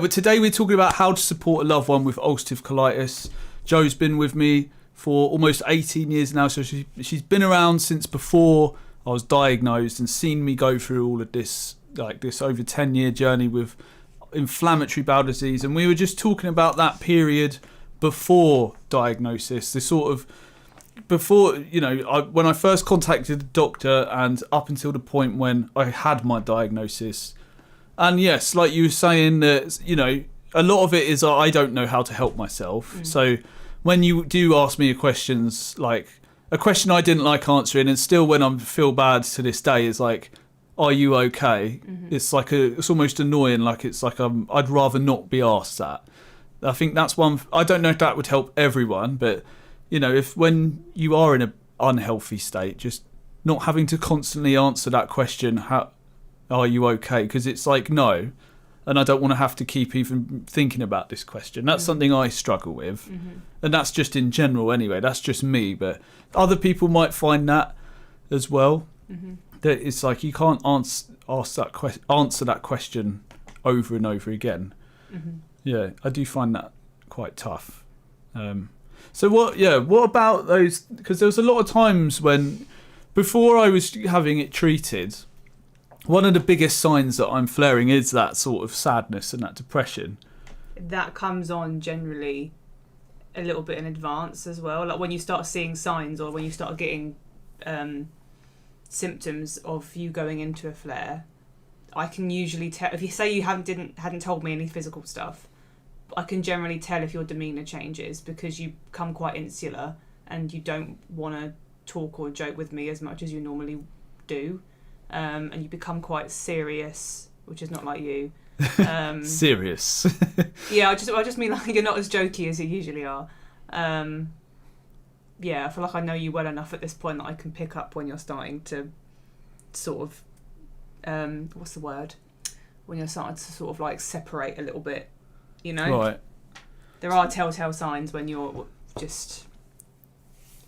But today we're talking about how to support a loved one with ulcerative colitis. Jo's been with me for almost 18 years now, so she's been around since before I was diagnosed and seen me go through all of this, like this over 10-year journey with inflammatory bowel disease. And we were just talking about that period before diagnosis, the sort of before, when I first contacted the doctor and up until the point when I had my diagnosis. And yes, like you were saying, that a lot of it is I don't know how to help myself. So when you do ask me questions, like a question I didn't like answering, and still when I feel bad to this day, is like, "Are you okay?" It's like it's almost annoying. Like it's like I'd rather not be asked that. I think that's one. I don't know if that would help everyone, but if when you are in an unhealthy state, just not having to constantly answer that question, how are you okay? Because it's like, no, and I don't want to have to keep even thinking about this question. That's something I struggle with, and that's just in general anyway. That's just me, but other people might find that as well. That it's like you can't answer that question over and over again. Yeah, I do find that quite tough. So what about those? Because there was a lot of times when, before I was having it treated, one of the biggest signs that I'm flaring is that sort of sadness and that depression. That comes on generally a little bit in advance as well. Like when you start seeing signs, or when you start getting symptoms of you going into a flare, I can usually tell. If you say you hadn't told me any physical stuff, I can generally tell if your demeanour changes, because you become quite insular and you don't want to talk or joke with me as much as you normally do. And you become quite serious, which is not like you. Serious. Yeah, I just mean like you're not as jokey as you usually are. Yeah, I feel like I know you well enough at this point that I can pick up when you're starting to sort of, what's the word? When you're starting to sort of like separate a little bit, Right. There are telltale signs when you're just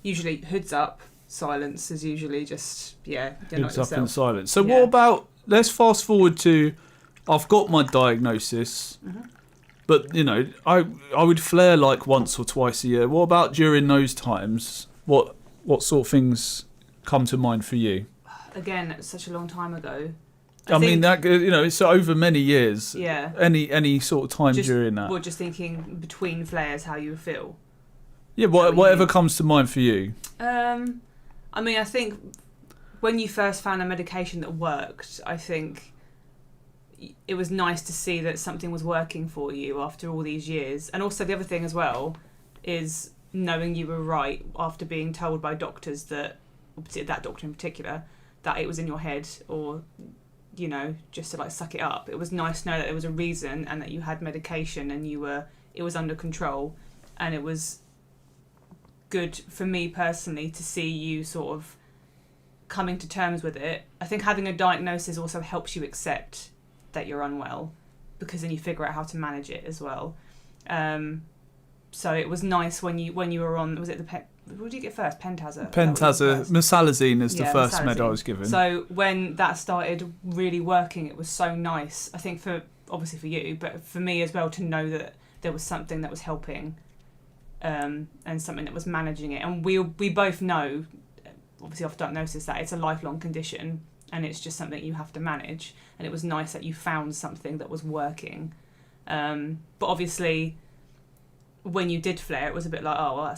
usually hoods up. Silence is usually just, you're not yourself. Up in silence. So what about, let's fast forward to, I've got my diagnosis, but I would flare like once or twice a year. What about during those times? What sort of things come to mind for you? Again, it's such a long time ago. I mean that it's over many years. Yeah. Any sort of time during that. We're just thinking between flares, how you feel. Yeah. Whatever comes to mind for you. I mean, I think when you first found a medication that worked, I think it was nice to see that something was working for you after all these years. And also the other thing as well is knowing you were right after being told by doctors that doctor in particular, that it was in your head, or, just to like suck it up. It was nice to know that there was a reason and that you had medication and it was under control, and it was good for me personally to see you sort of coming to terms with it. I think having a diagnosis also helps you accept that you're unwell, because then you figure out how to manage it as well. So it was nice when you were on, was it what did you get first? Pentasa? Mesalazine is the first med I was given. So when that started really working, it was so nice, I think, obviously for you, but for me as well, to know that there was something that was helping, and something that was managing it. And we both know, obviously after diagnosis, that it's a lifelong condition and it's just something you have to manage. And it was nice that you found something that was working. But obviously, when you did flare, it was a bit like, oh, well,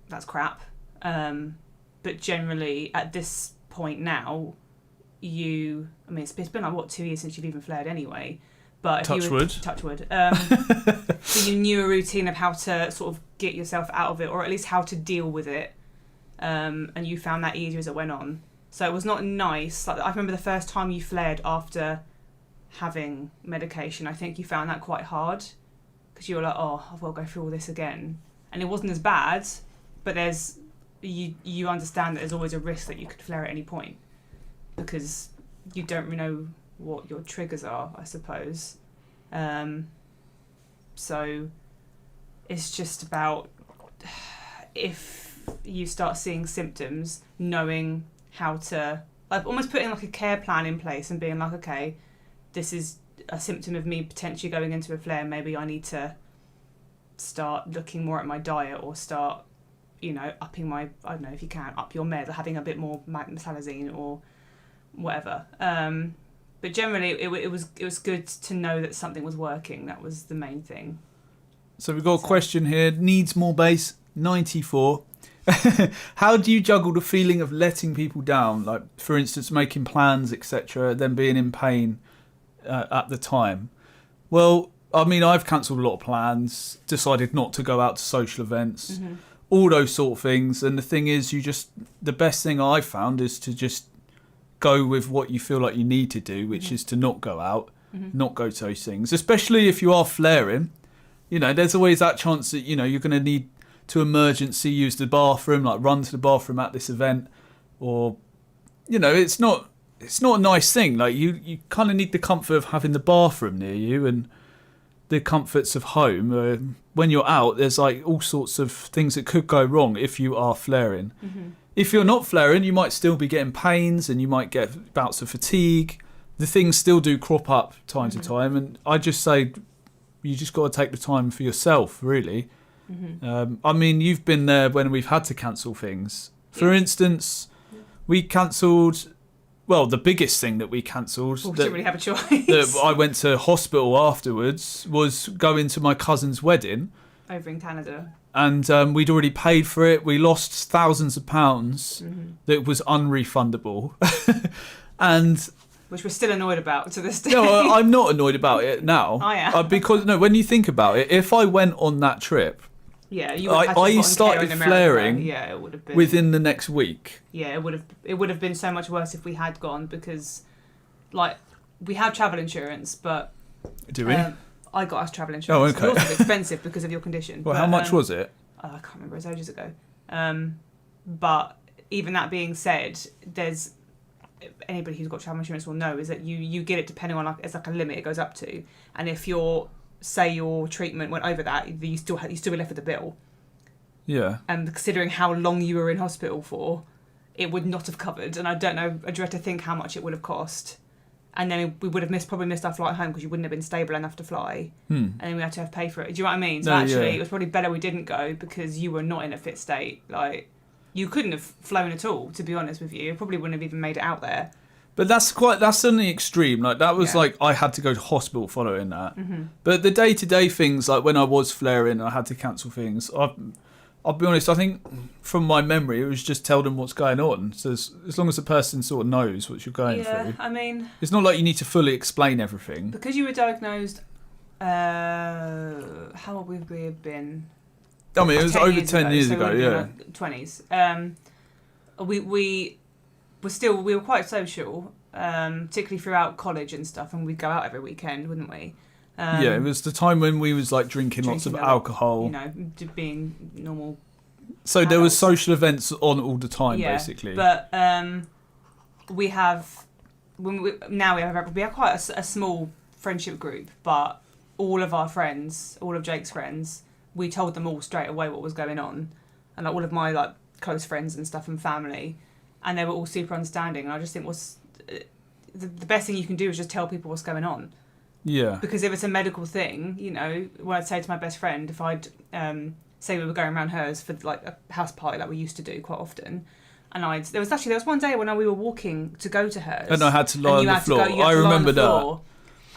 that's crap. But generally, at this point now, it's been like, 2 years since you've even flared anyway. But touch wood. So you knew a routine of how to sort of get yourself out of it, or at least how to deal with it, and you found that easier as it went on. So it was not nice. Like, I remember the first time you flared after having medication, I think you found that quite hard, because you were like, oh, I've got to go through all this again. And it wasn't as bad, but you understand that there's always a risk that you could flare at any point, because you don't really know what your triggers are, I suppose. So it's just about, if you start seeing symptoms, knowing how to, like, almost putting like a care plan in place and being like, okay, this is a symptom of me potentially going into a flare, maybe I need to start looking more at my diet or start, upping my, I don't know if you can, up your meds, or having a bit more mesalazine or whatever. But generally, it was good to know that something was working. That was the main thing. So we've got a question here. Needs more base, 94. How do you juggle the feeling of letting people down? Like, for instance, making plans, etc., then being in pain at the time? Well, I mean, I've cancelled a lot of plans, decided not to go out to social events, all those sort of things. And the thing is, the best thing I've found is to just go with what you feel like you need to do, which is to not go out, not go to those things, especially if you are flaring. There's always that chance that, you're going to need to emergency use the bathroom, like run to the bathroom at this event, or, it's not a nice thing. Like you kind of need the comfort of having the bathroom near you and the comforts of home. When you're out, there's like all sorts of things that could go wrong if you are flaring. If you're not flaring, you might still be getting pains and you might get bouts of fatigue. The things still do crop up time to time, and I just say you just got to take the time for yourself, really. I mean, you've been there when we've had to cancel things. For instance, we cancelled, well, the biggest thing that we cancelled, we didn't really have a choice. That I went to hospital afterwards, was going to my cousin's wedding. Over in Canada. And we'd already paid for it. We lost thousands of pounds that was unrefundable. And which we're still annoyed about to this day. No, I'm not annoyed about it now. I am. Because, when you think about it, if I went on that trip, yeah, you would have had to I started flaring it would have been within the next week. Yeah, it would have been so much worse if we had gone, because, like, we have travel insurance, but... Do we? I got us travel insurance. Oh, okay. Yours was expensive because of your condition. Well, how much was it? I can't remember, it was ages ago. But even that being said, there's... Anybody who's got travel insurance will know is that you get it depending on, it's like a limit it goes up to. And if say your treatment went over that, you still be left with the bill. Yeah. And considering how long you were in hospital for, it would not have covered. And I don't know, I dread to think how much it would have cost. And then we would have probably missed our flight home because you wouldn't have been stable enough to fly. And then we had to have pay for it. Do you know what I mean? So it was probably better we didn't go because you were not in a fit state. Like, you couldn't have flown at all, to be honest with you. You probably wouldn't have even made it out there. But that's on the extreme. Like, that was like, I had to go to hospital following that. But the day-to-day things, like when I was flaring and I had to cancel things, I'll be honest, I think from my memory, it was just tell them what's going on. So as long as the person sort of knows what you're going through. Yeah, I mean... It's not like you need to fully explain everything. Because you were diagnosed... how old would we have been? I mean, it was over 10 years ago, yeah. Like 20s. We were quite social, particularly throughout college and stuff, and we'd go out every weekend, wouldn't we? Yeah, it was the time when we was like drinking lots of alcohol. Being normal. So there was social events on all the time, basically. But we have quite a small friendship group, but all of our friends, all of Jake's friends, we told them all straight away what was going on, and like all of my like close friends and stuff and family, and they were all super understanding. And I just think the best thing you can do is just tell people what's going on. Yeah. Because if it's a medical thing, what I'd say to my best friend, if I'd say we were going around hers for like a house party like we used to do quite often, and there was one day when we were walking to go to hers, and I had to lie on the floor. I remember that.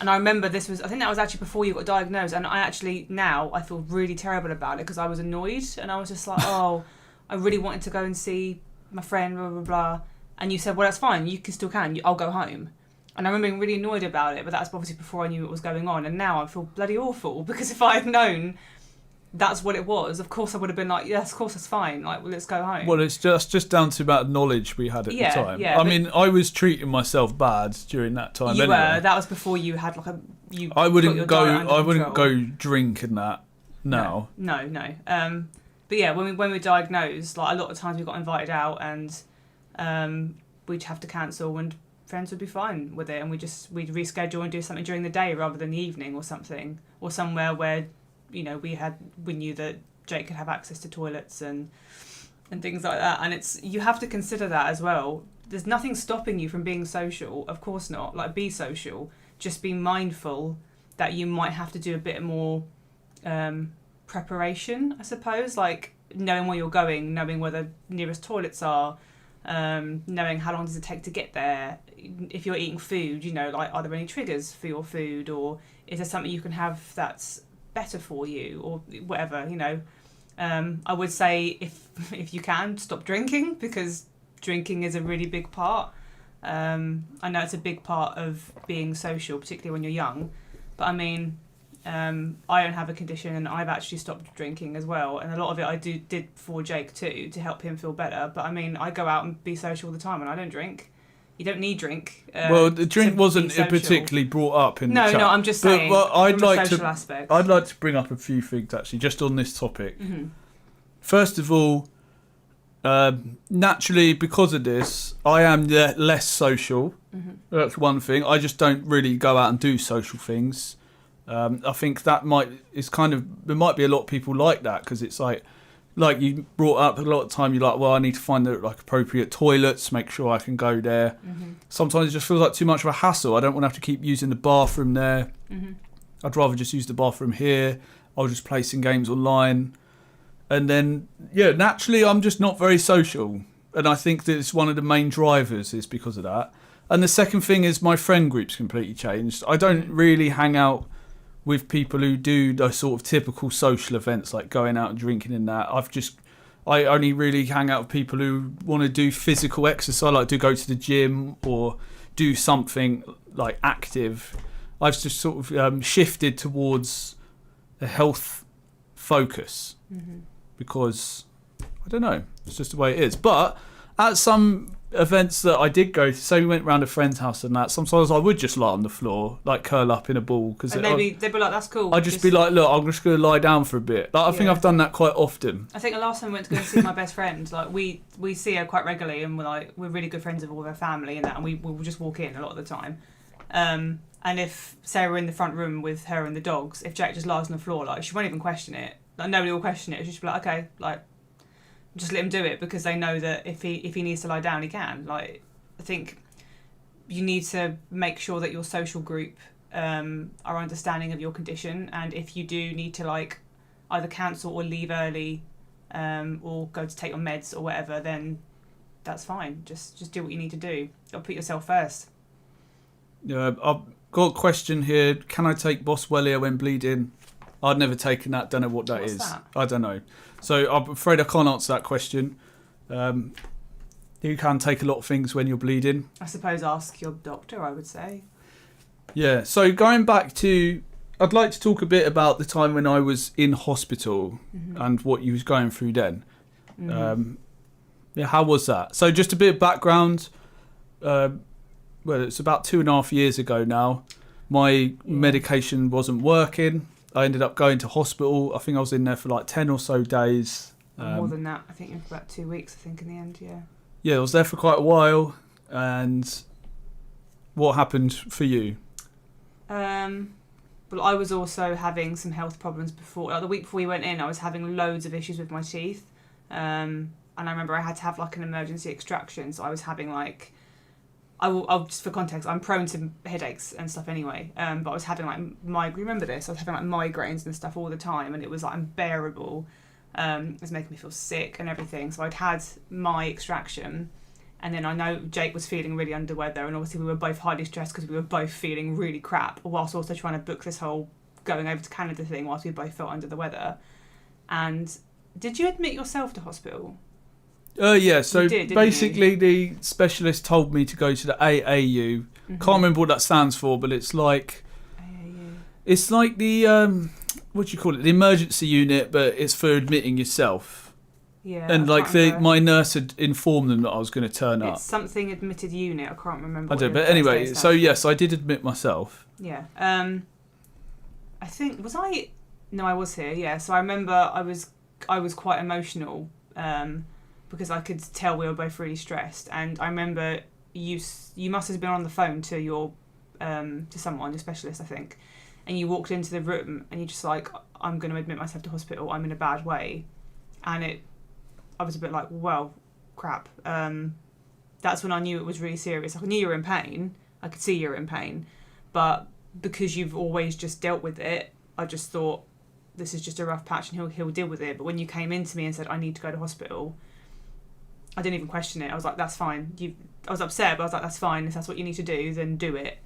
And I remember I think that was actually before you got diagnosed, and I feel really terrible about it because I was annoyed and I was just like, oh, I really wanted to go and see my friend, blah, blah, blah. And you said, well, that's fine, you can. I'll go home. And I remember being really annoyed about it, but that's obviously before I knew what was going on. And now I feel bloody awful because if I had known that's what it was, of course I would have been like, yes, of course, that's fine. Like, well, let's go home. Well, it's just down to about knowledge we had at the time. Yeah, I mean, I was treating myself bad during that time. You anyway. were. That was before you had like I wouldn't go drink and that. No. No. But yeah, when we were diagnosed, like a lot of times we got invited out and we'd have to cancel, and friends would be fine with it, and we'd reschedule and do something during the day rather than the evening or something, or somewhere where we knew that Jake could have access to toilets and things like that. And you have to consider that as well. There's nothing stopping you from being social, of course not. Like, be social. just be mindful that you might have to do a bit more preparation, I suppose, like knowing where you're going, knowing where the nearest toilets are, knowing how long does it take to get there. If you're eating food, you know, like, are there any triggers for your food, or is there something you can have that's better for you, or whatever, you know. I would say if you can, stop drinking, because drinking is a really big part. I know it's a big part of being social, particularly when you're young, but I mean, I don't have a condition, and I've actually stopped drinking as well, and a lot of it I did for Jake too, to help him feel better. But I mean, I go out and be social all the time, and I don't drink. You don't need drink. Well, the drink wasn't particularly brought up in the chat. No, I'm just saying. But I'd from like a social to. Aspect. I'd like to bring up a few things actually, just on this topic. Mm-hmm. First of all, naturally, because of this, I am less social. Mm-hmm. That's one thing. I just don't really go out and do social things. I think that there might be a lot of people like that, because it's like you brought up, a lot of time you're like, well, I need to find the appropriate toilets, make sure I can go there. Mm-hmm. Sometimes it just feels like too much of a hassle. I don't want to have to keep using the bathroom there. Mm-hmm. I'd rather just use the bathroom here. I'll just play some games online. And then, naturally, I'm just not very social. And I think that it's one of the main drivers is because of that. And the second thing is my friend group's completely changed. I don't really hang out with people who do those sort of typical social events, like going out and drinking and that. I only really hang out with people who want to do physical exercise, like to go to the gym or do something like active. I've just sort of shifted towards a health focus. Mm-hmm. Because, I don't know, it's just the way it is. But at some events that I did go to, say we went round a friend's house and that, sometimes I would just lie on the floor, like curl up in a ball. And they'd be like, that's cool. I'd just be like, look, I'm just going to lie down for a bit. Like, I think I've done that quite often. I think the last time I went to go and see my best friend, like we see her quite regularly, and we're really good friends with all her family and that, and we'll just walk in a lot of the time. And if, say, we're in the front room with her and the dogs, if Jack just lies on the floor, like, she won't even question it. Like, nobody will question it. She'll just be like, okay, like, just let him do it, because they know that if he needs to lie down, he can. Like, I think you need to make sure that your social group are understanding of your condition, and if you do need to, like, either cancel or leave early, or go to take your meds or whatever, then that's fine. Just do what you need to do. You'll put yourself first. I've got a question here. Can I take Boswellia when bleeding? I'd never taken that. Don't know what that is. That? I don't know. So I'm afraid I can't answer that question. You can take a lot of things when you're bleeding. I suppose ask your doctor, I would say. Yeah. So going back to, I'd like to talk a bit about the time when I was in hospital and what you was going through then. How was that? So just a bit of background. It's about 2.5 years ago now. My medication wasn't working. I ended up going to hospital. I think I was in there for like 10 or so days. More than that. I think it was about 2 weeks, I think, in the end, yeah. Yeah, I was there for quite a while. And what happened for you? Well, I was also having some health problems before. Like, the week before we went in, I was having loads of issues with my teeth. And I remember I had to have like an emergency extraction. So I was having like... I'll just for context, I'm prone to headaches and stuff anyway. But I was having like remember this? I was having like migraines and stuff all the time, and it was like unbearable. It was making me feel sick and everything. So I'd had my extraction, and then I know Jake was feeling really under weather, and obviously we were both highly stressed because we were both feeling really crap, whilst also trying to book this whole going over to Canada thing, whilst we both felt under the weather. And did you admit yourself to hospital? Yeah, so basically you? The specialist told me to go to the AAU. Can't remember what that stands for, but it's like... AAU. It's like the, what do you call it? The emergency unit, but it's for admitting yourself. Yeah. And like my nurse had informed them that I was going to turn up. It's something admitted unit, I can't remember. I don't, but anyway, so yes, I did admit myself. Yeah. I think, No, I was here, yeah. So I remember I was quite emotional, because I could tell we were both really stressed, and I remember you must have been on the phone to your to someone, your specialist, I think, and you walked into the room and you just like, I'm going to admit myself to hospital, I'm in a bad way, and I was a bit like, well, crap. That's when I knew it was really serious. I knew you were in pain, I could see you were in pain, but because you've always just dealt with it, I just thought this is just a rough patch and he'll deal with it. But when you came into me and said I need to go to hospital, I didn't even question it. I was like, that's fine. I was upset, but I was like, that's fine. If that's what you need to do, then do it.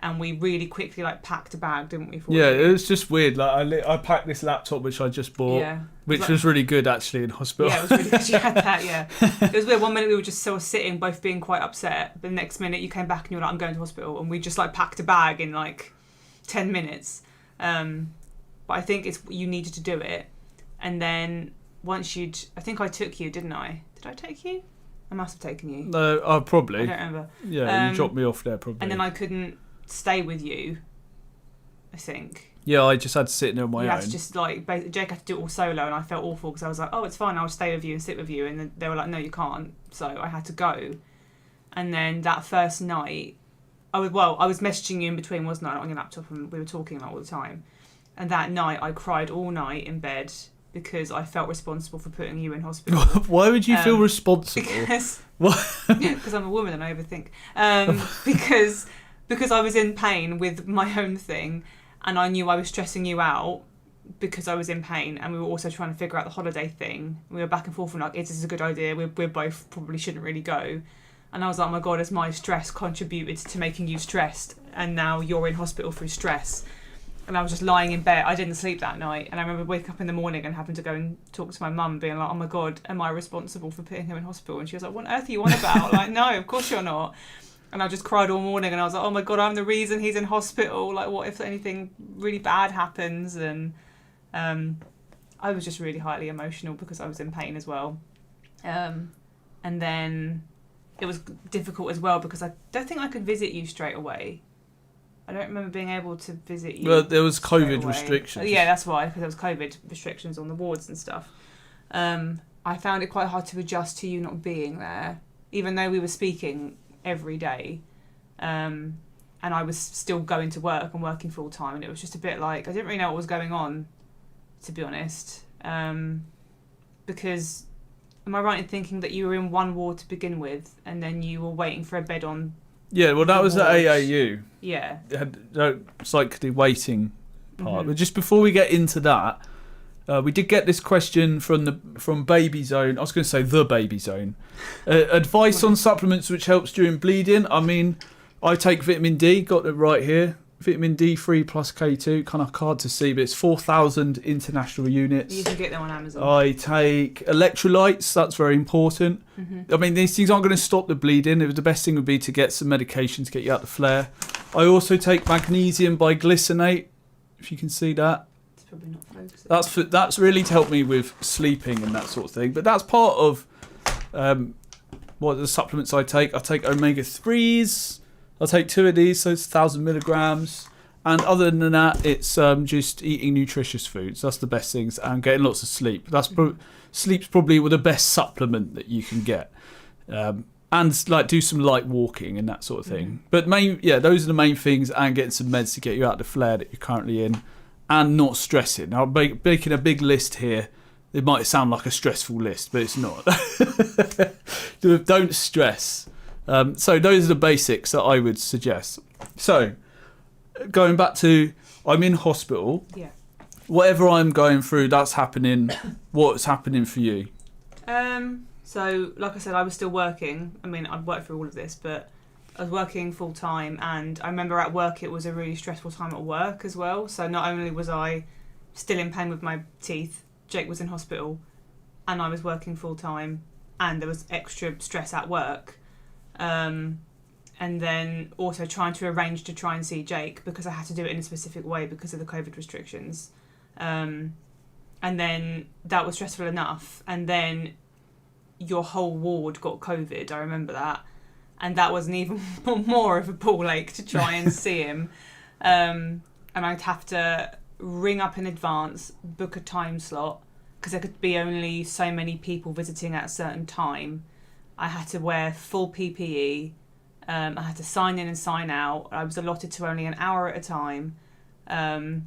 And we really quickly like packed a bag, didn't we? Yeah, it was just weird. Like I packed this laptop which I just bought, which was really good actually in hospital. Yeah, it was really good. You had that. Yeah, it was weird. 1 minute we were just sort of sitting, both being quite upset. But the next minute you came back and you were like, I'm going to hospital, and we just like packed a bag in like 10 minutes. But I think you needed to do it, and then once I think I took you, didn't I? Did I take you? I must have taken you. No, probably. I don't remember. Yeah, you dropped me off there probably. And then I couldn't stay with you, I think. Yeah, I just had to sit there on my own. That's just like, Jake had to do it all solo, and I felt awful because I was like, oh, it's fine, I'll stay with you and sit with you. And then they were like, no, you can't. So I had to go. And then that first night, I was messaging you in between, wasn't I, on your laptop, and we were talking all the time. And that night, I cried all night in bed because I felt responsible for putting you in hospital. Why would you feel responsible? Because I'm a woman and I overthink. Because I was in pain with my own thing, and I knew I was stressing you out because I was in pain, and we were also trying to figure out the holiday thing. We were back and forth and like, is this a good idea? We're both probably shouldn't really go. And I was like, oh my God, has my stress contributed to making you stressed? And now you're in hospital through stress. And I was just lying in bed. I didn't sleep that night. And I remember waking up in the morning and having to go and talk to my mum, being like, oh my God, am I responsible for putting him in hospital? And she was like, what on earth are you on about? Like, no, of course you're not. And I just cried all morning, and I was like, oh my God, I'm the reason he's in hospital. Like, what if anything really bad happens? And I was just really highly emotional because I was in pain as well. And then it was difficult as well because I don't think I could visit you straight away. I don't remember being able to visit you. Well, there was COVID restrictions. Yeah, that's why, because there was COVID restrictions on the wards and stuff. I found it quite hard to adjust to you not being there, even though we were speaking every day. And I was still going to work and working full time, and it was just a bit like, I didn't really know what was going on, to be honest. Because, am I right in thinking that you were in one ward to begin with, and then you were waiting for a bed on... Yeah, well, that was at AAU. Yeah. It's like the waiting part. Mm-hmm. But just before we get into that, we did get this question from Baby Zone. I was going to say the Baby Zone. Advice on supplements which helps during bleeding. I mean, I take vitamin D. Got it right here. Vitamin D3 plus K2. Kind of hard to see, but it's 4,000 international units. You can get them on Amazon. I take electrolytes. That's very important. Mm-hmm. I mean, these things aren't going to stop the bleeding. The best thing would be to get some medication to get you out the flare. I also take magnesium biglycinate, if you can see that. It's probably not focusing. That's really to help me with sleeping and that sort of thing. But that's part of what the supplements I take. I take omega-3s. I'll take 2 of these, so it's 1,000 milligrams. And other than that, it's just eating nutritious foods. That's the best things, and getting lots of sleep. Sleep's probably the best supplement that you can get. And like do some light walking and that sort of thing. But those are the main things, and getting some meds to get you out of the flare that you're currently in, and not stressing. Now, I'm making a big list here. It might sound like a stressful list, but it's not. Don't stress. So those are the basics that I would suggest. So going back to, I'm in hospital. Yeah. Whatever I'm going through, that's happening. What's happening for you? So like I said, I was still working. I mean, I'd worked through all of this, but I was working full time, and I remember at work it was a really stressful time at work as well. So not only was I still in pain with my teeth, Jake was in hospital, and I was working full time, and there was extra stress at work. And then also trying to arrange to try and see Jake because I had to do it in a specific way because of the COVID restrictions. And then that was stressful enough. And then your whole ward got COVID, I remember that. And that was an even more of a ball ache to try and see him. And I'd have to ring up in advance, book a time slot, because there could be only so many people visiting at a certain time. I had to wear full PPE. I had to sign in and sign out. I was allotted to only an hour at a time. And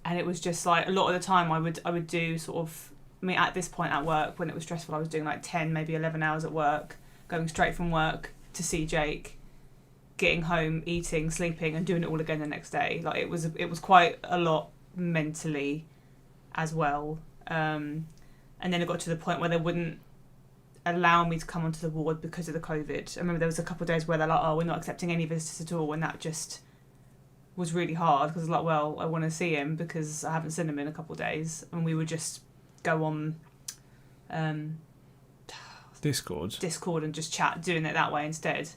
it was just like a lot of the time I would do sort of, I mean, at this point at work, when it was stressful, I was doing like 10, maybe 11 hours at work, going straight from work to see Jake. getting home, eating, sleeping, and doing it all again the next day. Like it was quite a lot mentally as well. And then it got to the point where they wouldn't allow me to come onto the ward because of the COVID. I remember there was a couple of days where they're like, oh, we're not accepting any visitors at all, and that just was really hard because I was like, well, I want to see him because I haven't seen him in a couple of days, and we would just go on Discord and just chat, doing it that way instead.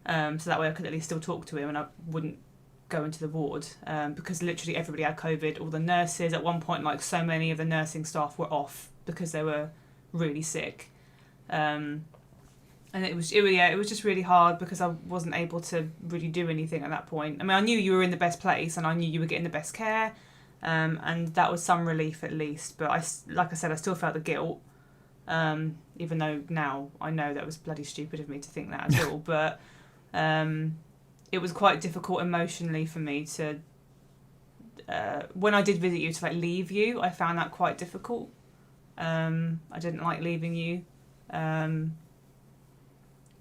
So that way I could at least still talk to him and I wouldn't go into the ward, because literally everybody had COVID. All the nurses at one point, like so many of the nursing staff were off because they were really sick. And it was just really hard because I wasn't able to really do anything at that point. I mean, I knew you were in the best place and I knew you were getting the best care, and that was some relief at least. But like I said, I still felt the guilt, even though now I know that was bloody stupid of me to think that at all. But it was quite difficult emotionally for me to, when I did visit you, to like leave you. I found that quite difficult. I didn't like leaving you.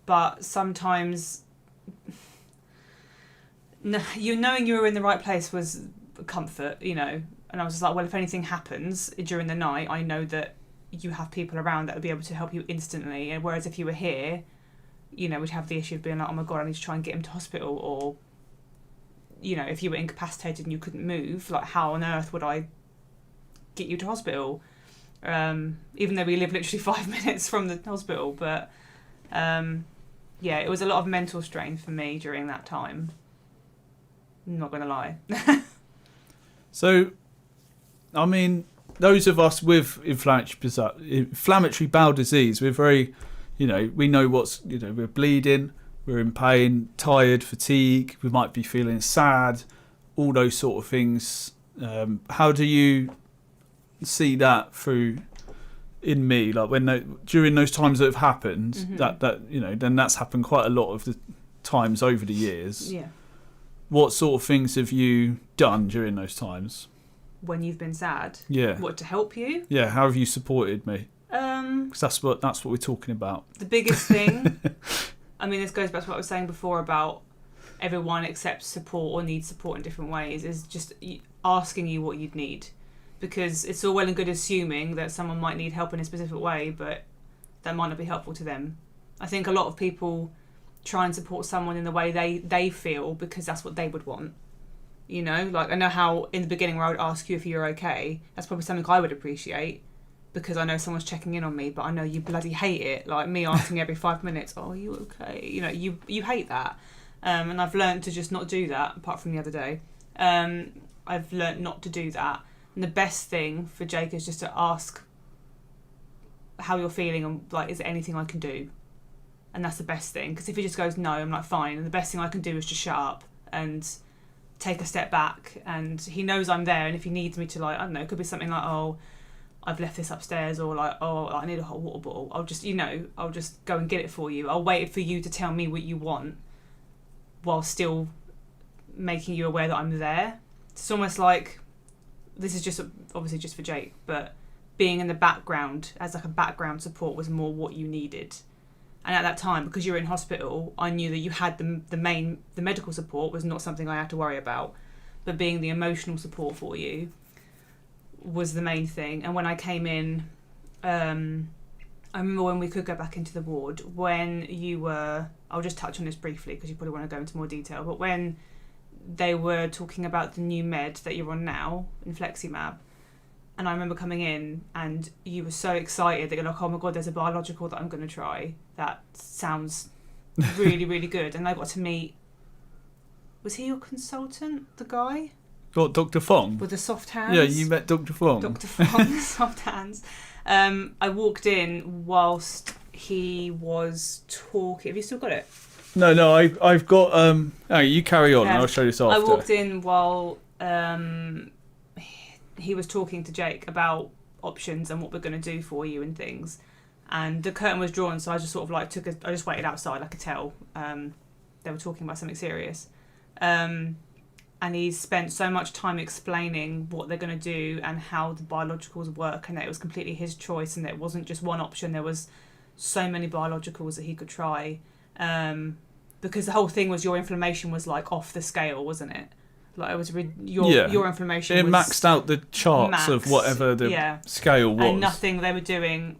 But sometimes you knowing you were in the right place was comfort, you know. And I was just like, well, if anything happens during the night, I know that you have people around that would be able to help you instantly. And whereas if you were here, you know, we'd have the issue of being like, oh my God, I need to try and get him to hospital. Or, you know, if you were incapacitated and you couldn't move, like how on earth would I get you to hospital? Even though we live literally 5 minutes from the hospital. But yeah, it was a lot of mental strain for me during that time. I'm not going to lie. So, I mean, those of us with inflammatory bowel disease, we're very, you know, we know what's, you know, we're bleeding, we're in pain, tired, fatigue, we might be feeling sad, all those sort of things. How do you see that through in me, like when during those times that have happened, mm-hmm. that you know, then that's happened quite a lot of the times over the years. Yeah. What sort of things have you done during those times? When you've been sad? Yeah. What, to help you? Yeah. How have you supported me? Because that's what we're talking about. The biggest thing. I mean, this goes back to what I was saying before about everyone accepts support or needs support in different ways. Is just asking you what you'd need. Because it's all well and good assuming that someone might need help in a specific way, but that might not be helpful to them. I think a lot of people try and support someone in the way they feel because that's what they would want. You know, like I know how in the beginning where I would ask you if you're okay, that's probably something I would appreciate because I know someone's checking in on me, but I know you bloody hate it. Like me asking every 5 minutes, oh, are you okay? You know, you hate that. And I've learned to just not do that, apart from the other day. I've learned not to do that. And the best thing for Jake is just to ask how you're feeling and like, is there anything I can do? And that's the best thing. Because if he just goes, no, I'm like, fine. And the best thing I can do is just shut up and take a step back. And he knows I'm there. And if he needs me to, like, I don't know, it could be something like, oh, I've left this upstairs, or like, oh, I need a hot water bottle. I'll just go and get it for you. I'll wait for you to tell me what you want while still making you aware that I'm there. It's almost like, this is just obviously just for Jake, but being in the background as like a background support was more what you needed. And at that time, because you were in hospital, I knew that you had the medical support was not something I had to worry about, but being the emotional support for you was the main thing. And when I came in, I remember when we could go back into the ward, when you were, I'll just touch on this briefly because you probably want to go into more detail, but when they were talking about the new med that you're on now, Infleximab, and I remember coming in and you were so excited that you're like, oh my God, there's a biological that I'm going to try. That sounds really, really good. And I got to meet, was he your consultant, the guy? What, Dr. Fong? With the soft hands? Yeah, you met Dr. Fong. Dr. Fong, soft hands. I walked in whilst he was talking. Have you still got it? No, I've got... oh, you carry on and I'll show you this after. I walked in while he was talking to Jake about options and what we're going to do for you and things. And the curtain was drawn, so I just sort of like I just waited outside. I could tell they were talking about something serious. And he spent so much time explaining what they're going to do and how the biologicals work, and that it was completely his choice and that it wasn't just one option. There was so many biologicals that he could try. because the whole thing was your inflammation was like off the scale, wasn't it? Like it was your inflammation. It was maxed out the charts of whatever the scale was, and nothing they were doing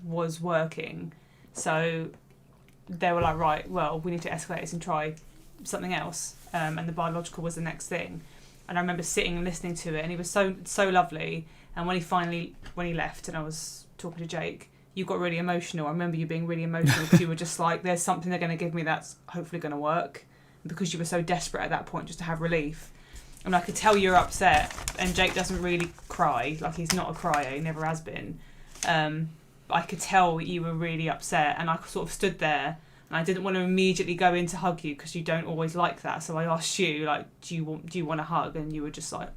was working. So they were like, right, well, we need to escalate this and try something else. And the biological was the next thing. And I remember sitting and listening to it, and he was so lovely. And when he left, and I was talking to Jake, you got really emotional. I remember you being really emotional because you were just like, there's something they're going to give me that's hopefully going to work. And because you were so desperate at that point just to have relief. And I could tell you're upset. And Jake doesn't really cry. Like, he's not a crier. He never has been. But I could tell you were really upset. And I sort of stood there. And I didn't want to immediately go in to hug you because you don't always like that. So I asked you, like, do you want a hug? And you were just like...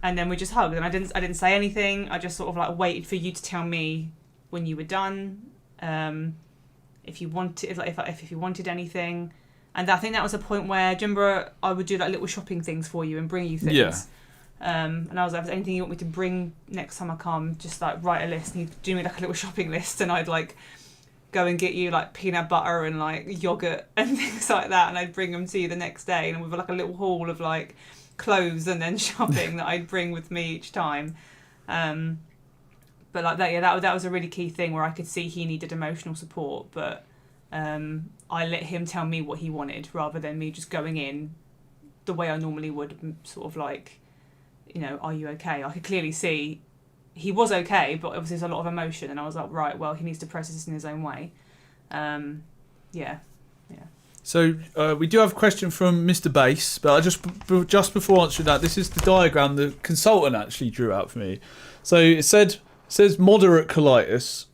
And then we just hugged, and I didn't say anything. I just sort of like waited for you to tell me when you were done, if you wanted, like if you wanted anything. And I think that was a point where, do you remember, I would do like little shopping things for you and bring you things. Yeah. And I was like, if there's anything you want me to bring next time I come, just like write a list, and you'd do me like a little shopping list, and I'd like go and get you like peanut butter and like yogurt and things like that, and I'd bring them to you the next day, and with like a little haul of like clothes and then shopping that I'd bring with me each time. But like that was a really key thing where I could see he needed emotional support, but I let him tell me what he wanted rather than me just going in the way I normally would, sort of like, you know, are you okay? I could clearly see he was okay, but obviously there's a lot of emotion, and I was like, right, well, he needs to process this in his own way. Yeah. So we do have a question from Mr. Bass, but just before answering that, this is the diagram the consultant actually drew out for me. So it says moderate colitis,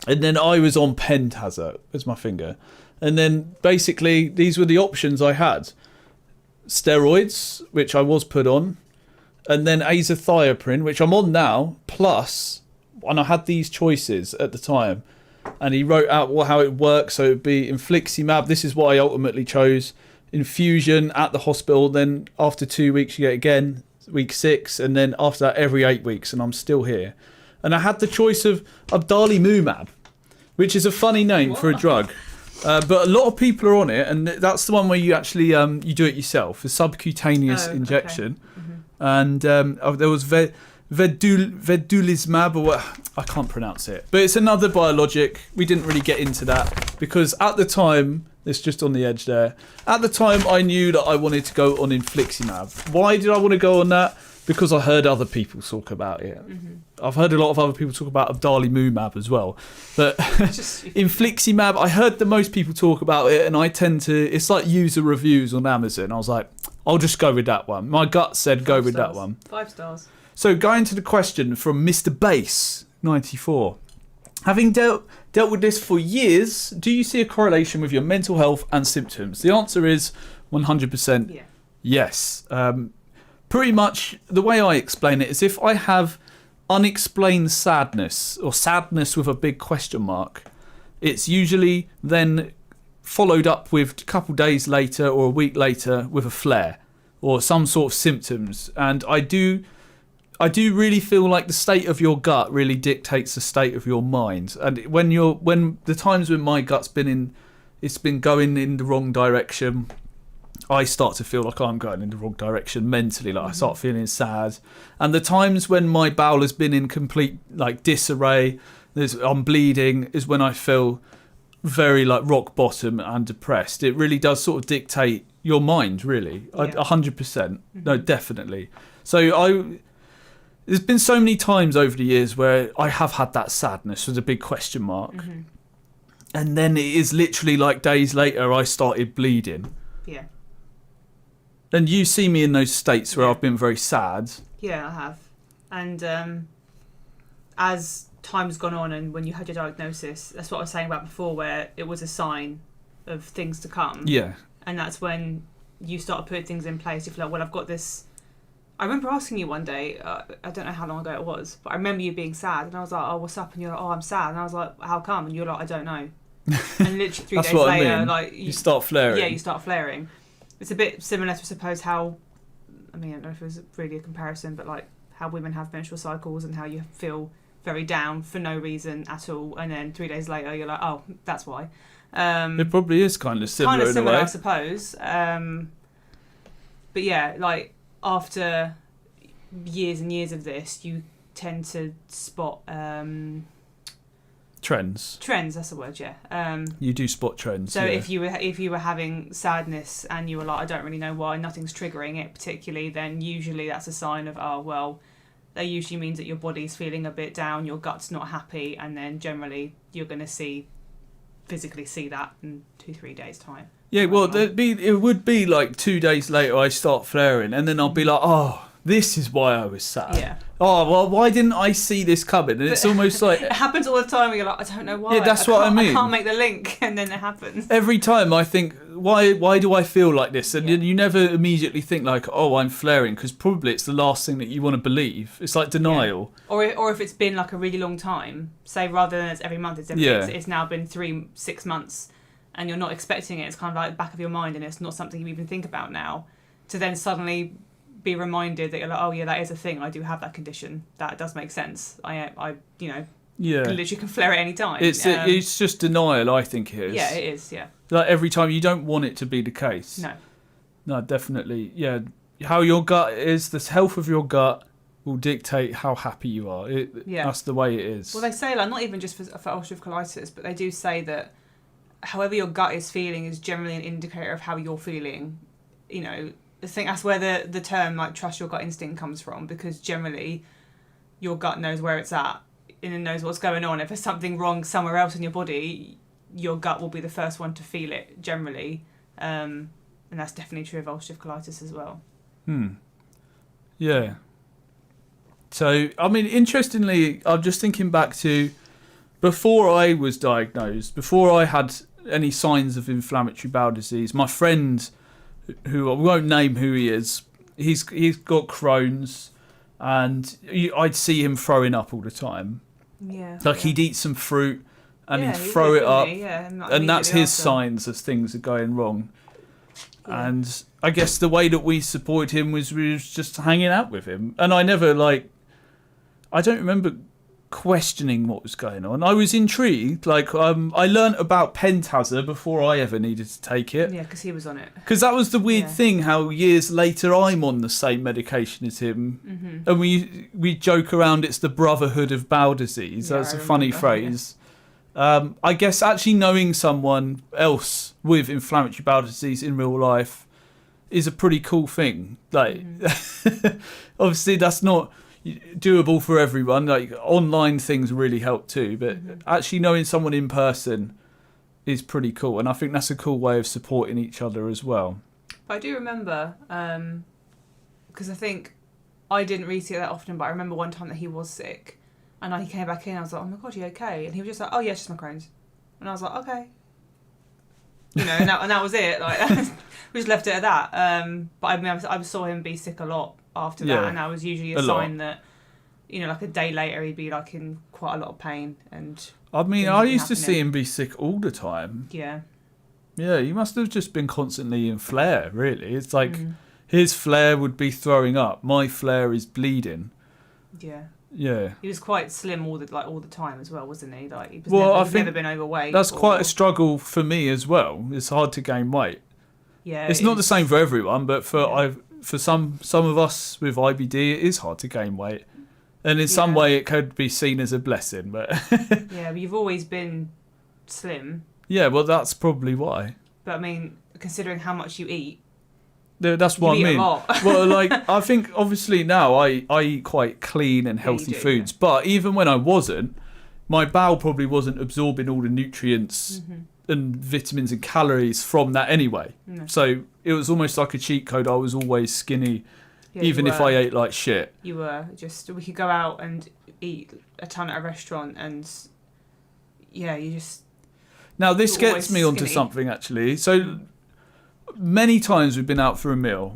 and then I was on Pentasa as my finger, and then basically these were the options I had: steroids, which I was put on, and then azathioprine, which I'm on now, plus, and I had these choices at the time. And he wrote out how it works. So it would be infliximab. This is what I ultimately chose. Infusion at the hospital. Then after 2 weeks, you get again, week 6. And then after that, every 8 weeks. And I'm still here. And I had the choice of adalimumab, which is a funny name for a drug. But a lot of people are on it. And that's the one where you actually you do it yourself. A subcutaneous injection. Okay. Mm-hmm. And there was vedolizumab, or what, I can't pronounce it, but it's another biologic. We didn't really get into that because at the time, it's just on the edge there. At the time, I knew that I wanted to go on infliximab. Why did I want to go on that? Because I heard other people talk about it. Mm-hmm. I've heard a lot of other people talk about adalimumab as well, but infliximab, I heard the most people talk about it, and I tend to. It's like user reviews on Amazon. I was like, I'll just go with that one. My gut said go with that one. 5 stars. So going to the question from Mr. Bass 94. Having dealt with this for years, do you see a correlation with your mental health and symptoms? The answer is 100% yes. Pretty much the way I explain it is if I have unexplained sadness, or sadness with a big question mark, it's usually then followed up with a couple days later or a week later with a flare or some sort of symptoms. And I do really feel like the state of your gut really dictates the state of your mind. And when the times when my gut's been going in the wrong direction, I start to feel like I'm going in the wrong direction mentally. Like I start feeling sad. And the times when my bowel has been in complete like disarray, I'm bleeding, is when I feel very like rock bottom and depressed. It really does sort of dictate your mind, really. 100%. No, definitely. So there's been so many times over the years where I have had that sadness with a big question mark. Mm-hmm. And then it is literally like days later I started bleeding. Yeah. And you see me in those states where I've been very sad. Yeah, I have. And as time's gone on and when you had your diagnosis, that's what I was saying about before, where it was a sign of things to come. Yeah. And that's when you start putting things in place. You feel like, well, I've got this. I remember asking you one day, I don't know how long ago it was, but I remember you being sad, and I was like, oh, what's up? And you're like, oh, I'm sad. And I was like, how come? And you're like, I don't know. And literally 3 days later, I mean. Like you start flaring. Yeah, you start flaring. It's a bit similar to, I suppose, how, I mean, I don't know if it was really a comparison, but like how women have menstrual cycles and how you feel very down for no reason at all, and then 3 days later you're like, oh, that's why. It probably is kind of similar in a way. I suppose. But yeah, like after years and years of this, you tend to spot trends. Trends, that's the word, yeah. You do spot trends. So yeah. if you were having sadness and you were like, I don't really know why, nothing's triggering it particularly, then usually that's a sign of, oh well, that usually means that your body's feeling a bit down, your gut's not happy, and then generally you're going to physically see that in 2-3 days time. Yeah, well, it would be like 2 days later I start flaring, and then I'll be like, oh, this is why I was sad. Yeah. Oh, well, why didn't I see this coming? And it's almost like... It happens all the time where you're like, I don't know why. Yeah, that's what I mean. I can't make the link, and then it happens. Every time I think, why do I feel like this? And you never immediately think like, oh, I'm flaring, because probably it's the last thing that you want to believe. It's like denial. Yeah. Or if it's been like a really long time, say rather than it's every month, it's now been 3-6 months, and you're not expecting it. It's kind of like the back of your mind, and it's not something you even think about now. To then suddenly be reminded that you're like, oh yeah, that is a thing. I do have that condition. That does make sense. I literally can flare at any time. It's just denial, I think it is. Yeah, it is. Yeah. Like every time, you don't want it to be the case. No, definitely. Yeah, how your gut is, the health of your gut will dictate how happy you are. That's the way it is. Well, they say like not even just for ulcerative colitis, but they do say that however your gut is feeling is generally an indicator of how you're feeling. You know, I think that's where the term like trust your gut instinct comes from, because generally your gut knows where it's at and it knows what's going on. If there's something wrong somewhere else in your body, your gut will be the first one to feel it generally, and that's definitely true of ulcerative colitis as well. Yeah. So I mean, interestingly, I'm just thinking back to before I was diagnosed, before I had any signs of inflammatory bowel disease, my friend, who I won't name who he is, he's got Crohn's, and I'd see him throwing up all the time. Yeah. Like he'd eat some fruit and he'd throw it up, and that's his signs as things are going wrong. Yeah. And I guess the way that we supported him was we was just hanging out with him, and I never I don't remember questioning what was going on. I was intrigued. Like I learnt about Pentasa before I ever needed to take it. Yeah, because he was on it. Because that was the weird thing, how years later I'm on the same medication as him, and we joke around it's the brotherhood of bowel disease. That's a funny phrase. Yeah. I guess actually knowing someone else with inflammatory bowel disease in real life is a pretty cool thing. Like obviously that's not doable for everyone. Like online things really help too, but actually knowing someone in person is pretty cool, and I think that's a cool way of supporting each other as well. But I do remember, because I think I didn't really see it that often, but I remember one time that he was sick, and he came back in, I was like, oh my god, you okay? And he was just like, oh yeah, it's just my Crohn's. And I was like, okay. You know, and that was it. Like we just left it at that. But I mean, I saw him be sick a lot after that, and that was usually a sign that, you know, like a day later he'd be like in quite a lot of pain. And I mean, I used to see him be sick all the time. Yeah, he must have just been constantly in flare. Really, it's like his flare would be throwing up, my flare is bleeding. Yeah, he was quite slim all the time as well, wasn't he? Like he's never been overweight. That's quite a struggle for me as well. It's hard to gain weight. Yeah, it's not the same for everyone, but for some of us with IBD, it is hard to gain weight, and in some way it could be seen as a blessing. But yeah, but you've always been slim. Yeah, well, that's probably why. But I mean, considering how much you eat, that's what I mean. Well, like I think obviously now I eat quite clean and healthy foods, but even when I wasn't, my bowel probably wasn't absorbing all the nutrients and vitamins and calories from that anyway. No. So it was almost like a cheat code. I was always skinny, even if I ate like shit. You were we could go out and eat a ton at a restaurant, and you just. Now this gets me onto something actually. So many times we've been out for a meal.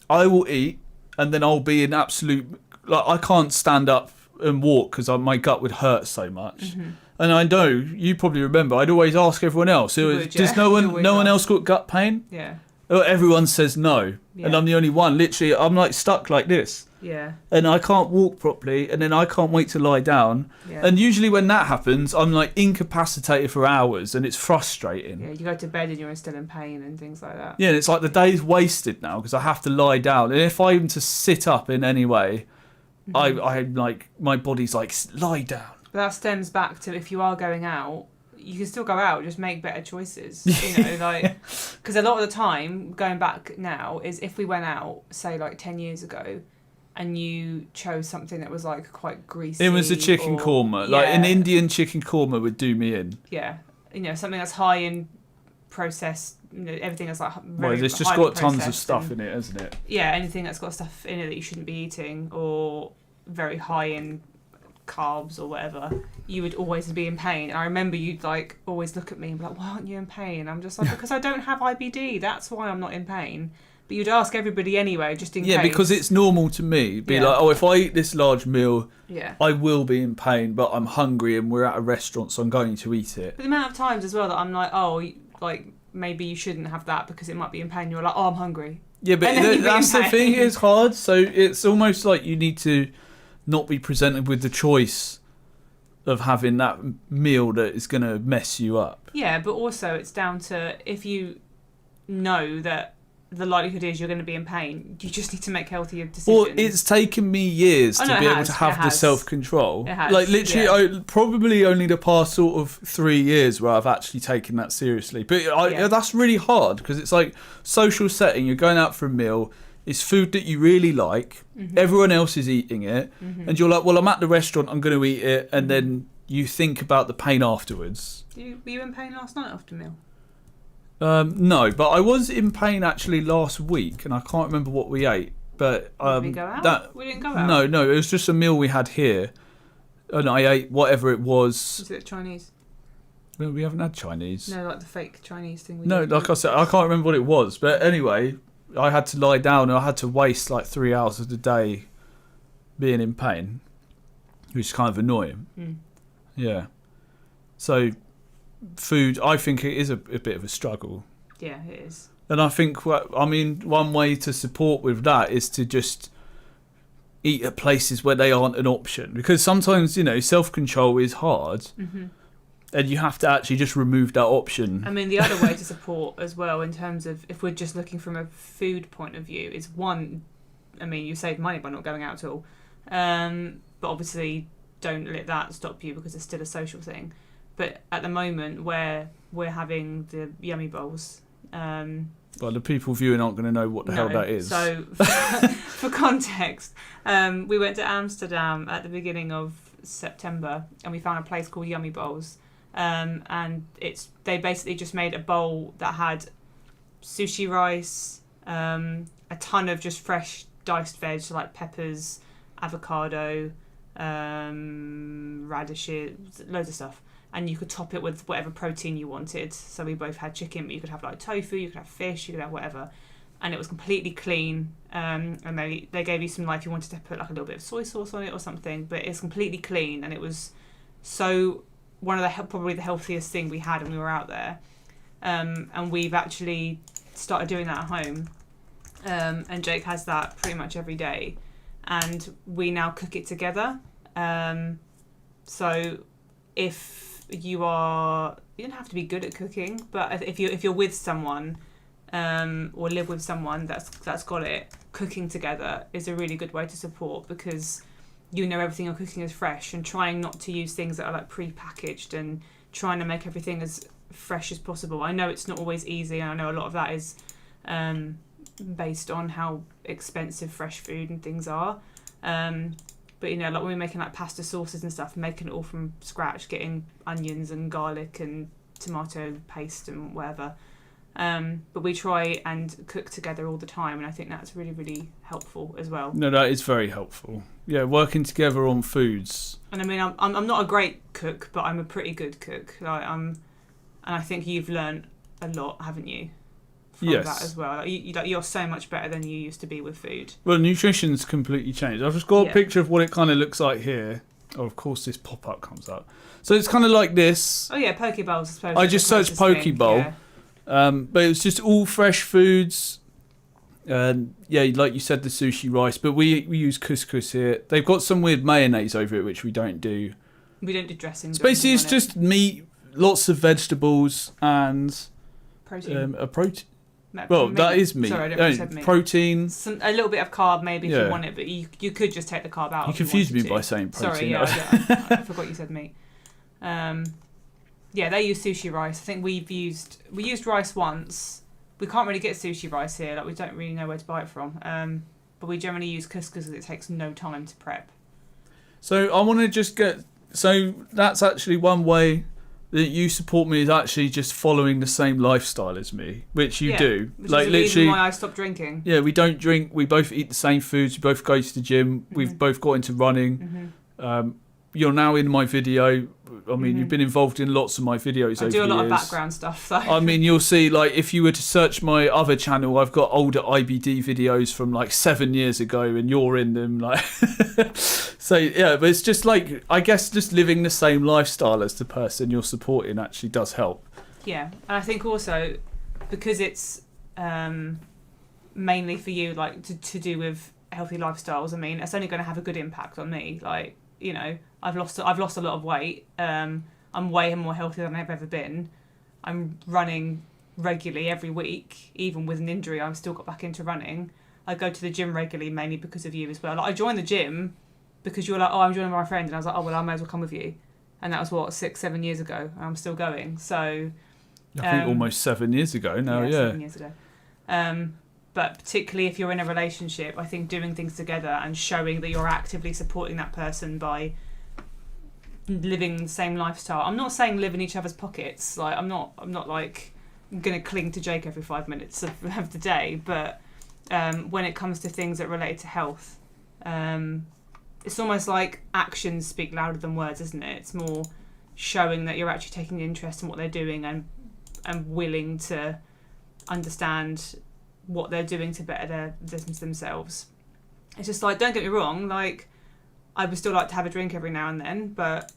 I will eat, and then I'll be in absolute I can't stand up and walk because my gut would hurt so much. And I know you probably remember. I'd always ask everyone else. Does no one else got gut pain? Yeah. Everyone says no, Yeah. and I'm the only one. Literally, I'm like stuck like this, Yeah. and I can't walk properly, and then I can't wait to lie down. Yeah. And usually when that happens, I'm like incapacitated for hours, and it's frustrating. Yeah, you go to bed and you're still in pain and things like that. Yeah, and it's like the day's wasted now because I have to lie down, and if I'm to sit up in any way, I like my body's like lie down. But that stems back to if you are going out, you can still go out, just make better choices. You know, like, because a lot of the time, going back now, is if we went out, say like 10 years ago, and you chose something that was like quite greasy. It was a chicken korma. Like an Indian chicken korma would do me in. Yeah. You know, something that's high in processed, you know, everything that's like very well, it's just got tons of stuff in it, hasn't it? Yeah, anything that's got stuff in it that you shouldn't be eating, or very high in carbs or whatever, you would always be in pain. And I remember you'd like always look at me and be like, why aren't you in pain? I'm just like, because I don't have IBD, that's why I'm not in pain. But you'd ask everybody anyway, just in case. Yeah, because it's normal to me. Be like, oh, if I eat this large meal, I will be in pain, but I'm hungry and we're at a restaurant, so I'm going to eat it. But the amount of times as well that I'm like, oh, like maybe you shouldn't have that because it might be in pain. You're like, oh, I'm hungry. Yeah, but that's the thing, it's hard. So it's almost like you need to not be presented with the choice of having that meal that is going to mess you up. Yeah, but also it's down to if you know that the likelihood is you're going to be in pain, you just need to make healthier decisions. Well, it's taken me years to be able to have the self-control. It has, like literally, probably only the past sort of 3 years where I've actually taken that seriously. But that's really hard because it's like social setting. You're going out for a meal. It's food that you really like. Mm-hmm. Everyone else is eating it. Mm-hmm. And you're like, well, I'm at the restaurant. I'm going to eat it. And then you think about the pain afterwards. Were you in pain last night after a meal? No, but I was in pain actually last week, and I can't remember what we ate. But did we go out? We didn't go out. No, it was just a meal we had here, and I ate whatever it was. Was it Chinese? No, we haven't had Chinese. No, like the fake Chinese thing. Like I said, I can't remember what it was. But anyway, I had to lie down, and I had to waste like 3 hours of the day being in pain, which is kind of annoying. Mm. Yeah. So food, I think it is a bit of a struggle. Yeah, it is. And I think, one way to support with that is to just eat at places where they aren't an option. Because sometimes, self-control is hard. Mm-hmm. And you have to actually just remove that option. I mean, the other way to support as well, in terms of if we're just looking from a food point of view, is one, you save money by not going out at all. But obviously, don't let that stop you because it's still a social thing. But at the moment, where we're having the yummy bowls... well, the people viewing aren't going to know what the hell that is. So, for context, we went to Amsterdam at the beginning of September, and we found a place called Yummy Bowls. And they basically just made a bowl that had sushi rice, a ton of just fresh diced veg, like peppers, avocado, radishes, loads of stuff. And you could top it with whatever protein you wanted. So we both had chicken, but you could have like tofu, you could have fish, you could have whatever. And it was completely clean. And they gave you some, if you wanted to put like a little bit of soy sauce on it or something. But it's completely clean, and it was so one of the probably the healthiest thing we had when we were out there. And we've actually started doing that at home. And Jake has that pretty much every day. And we now cook it together. So if you don't have to be good at cooking, but if you're with someone or live with someone that's got it, cooking together is a really good way to support, because everything you're cooking is fresh, and trying not to use things that are like pre-packaged and trying to make everything as fresh as possible. I know it's not always easy, and I know a lot of that is based on how expensive fresh food and things are. But like when we're making like pasta sauces and stuff, making it all from scratch, getting onions and garlic and tomato paste and whatever. But we try and cook together all the time, and I think that's really, really helpful as well. No, that is very helpful. Yeah, working together on foods. And I'm not a great cook, but I'm a pretty good cook. And I think you've learned a lot, haven't you? From that as well. You're so much better than you used to be with food. Well, nutrition's completely changed. I've just got a picture of what it kind of looks like here. Oh, of course, this pop-up comes up. So it's kind of like this. Oh, yeah, poke bowls, I suppose. I just searched poke bowl. Yeah. But it was just all fresh foods. Yeah, like you said, the sushi rice, but we use couscous here. They've got some weird mayonnaise over it, which we don't do. We don't do dressings. So basically, it's just meat, lots of vegetables, and protein. a protein. Well, that is meat. Sorry, I don't said meat. Protein. A little bit of carb maybe if you want it, but you could just take the carb out. You confused me by saying protein. Sorry, I forgot you said meat. Yeah, they use sushi rice. I think we used rice once. We can't really get sushi rice here. Like we don't really know where to buy it from. But we generally use couscous because it takes no time to prep. So I want to just get. So that's actually one way that you support me is actually just following the same lifestyle as me, which you do. Which like is the literally, reason why I stopped drinking. Yeah, we don't drink. We both eat the same foods. We both go to the gym. Mm-hmm. We've both got into running. Mm-hmm. You're now in my video. I mean, you've been involved in lots of my videos over the years. I do a lot of background stuff, though. I mean, you'll see, like, if you were to search my other channel, I've got older IBD videos from, like, 7 years ago, and you're in them, like... So, yeah, but it's just, like, I guess just living the same lifestyle as the person you're supporting actually does help. Yeah, and I think also, because it's mainly for you, like, to do with healthy lifestyles, I mean, it's only going to have a good impact on me, like... You know, I've lost a lot of weight. I'm way more healthy than I've ever been. I'm running regularly every week, even with an injury. I've still got back into running. I go to the gym regularly, mainly because of you as well. Like, I joined the gym because you were like, "Oh, I'm joining my friend," and I was like, "Oh, well, I may as well come with you." And that was 6-7 years ago, and I'm still going. So I think almost 7 years ago now. Yeah. 7 years ago. But particularly if you're in a relationship, I think doing things together and showing that you're actively supporting that person by living the same lifestyle. I'm not saying live in each other's pockets. Like I'm not like gonna cling to Jake every 5 minutes of the day. But when it comes to things that relate to health, it's almost like actions speak louder than words, isn't it? It's more showing that you're actually taking interest in what they're doing and willing to understand what they're doing to better themselves. It's just like, don't get me wrong, like I would still like to have a drink every now and then, but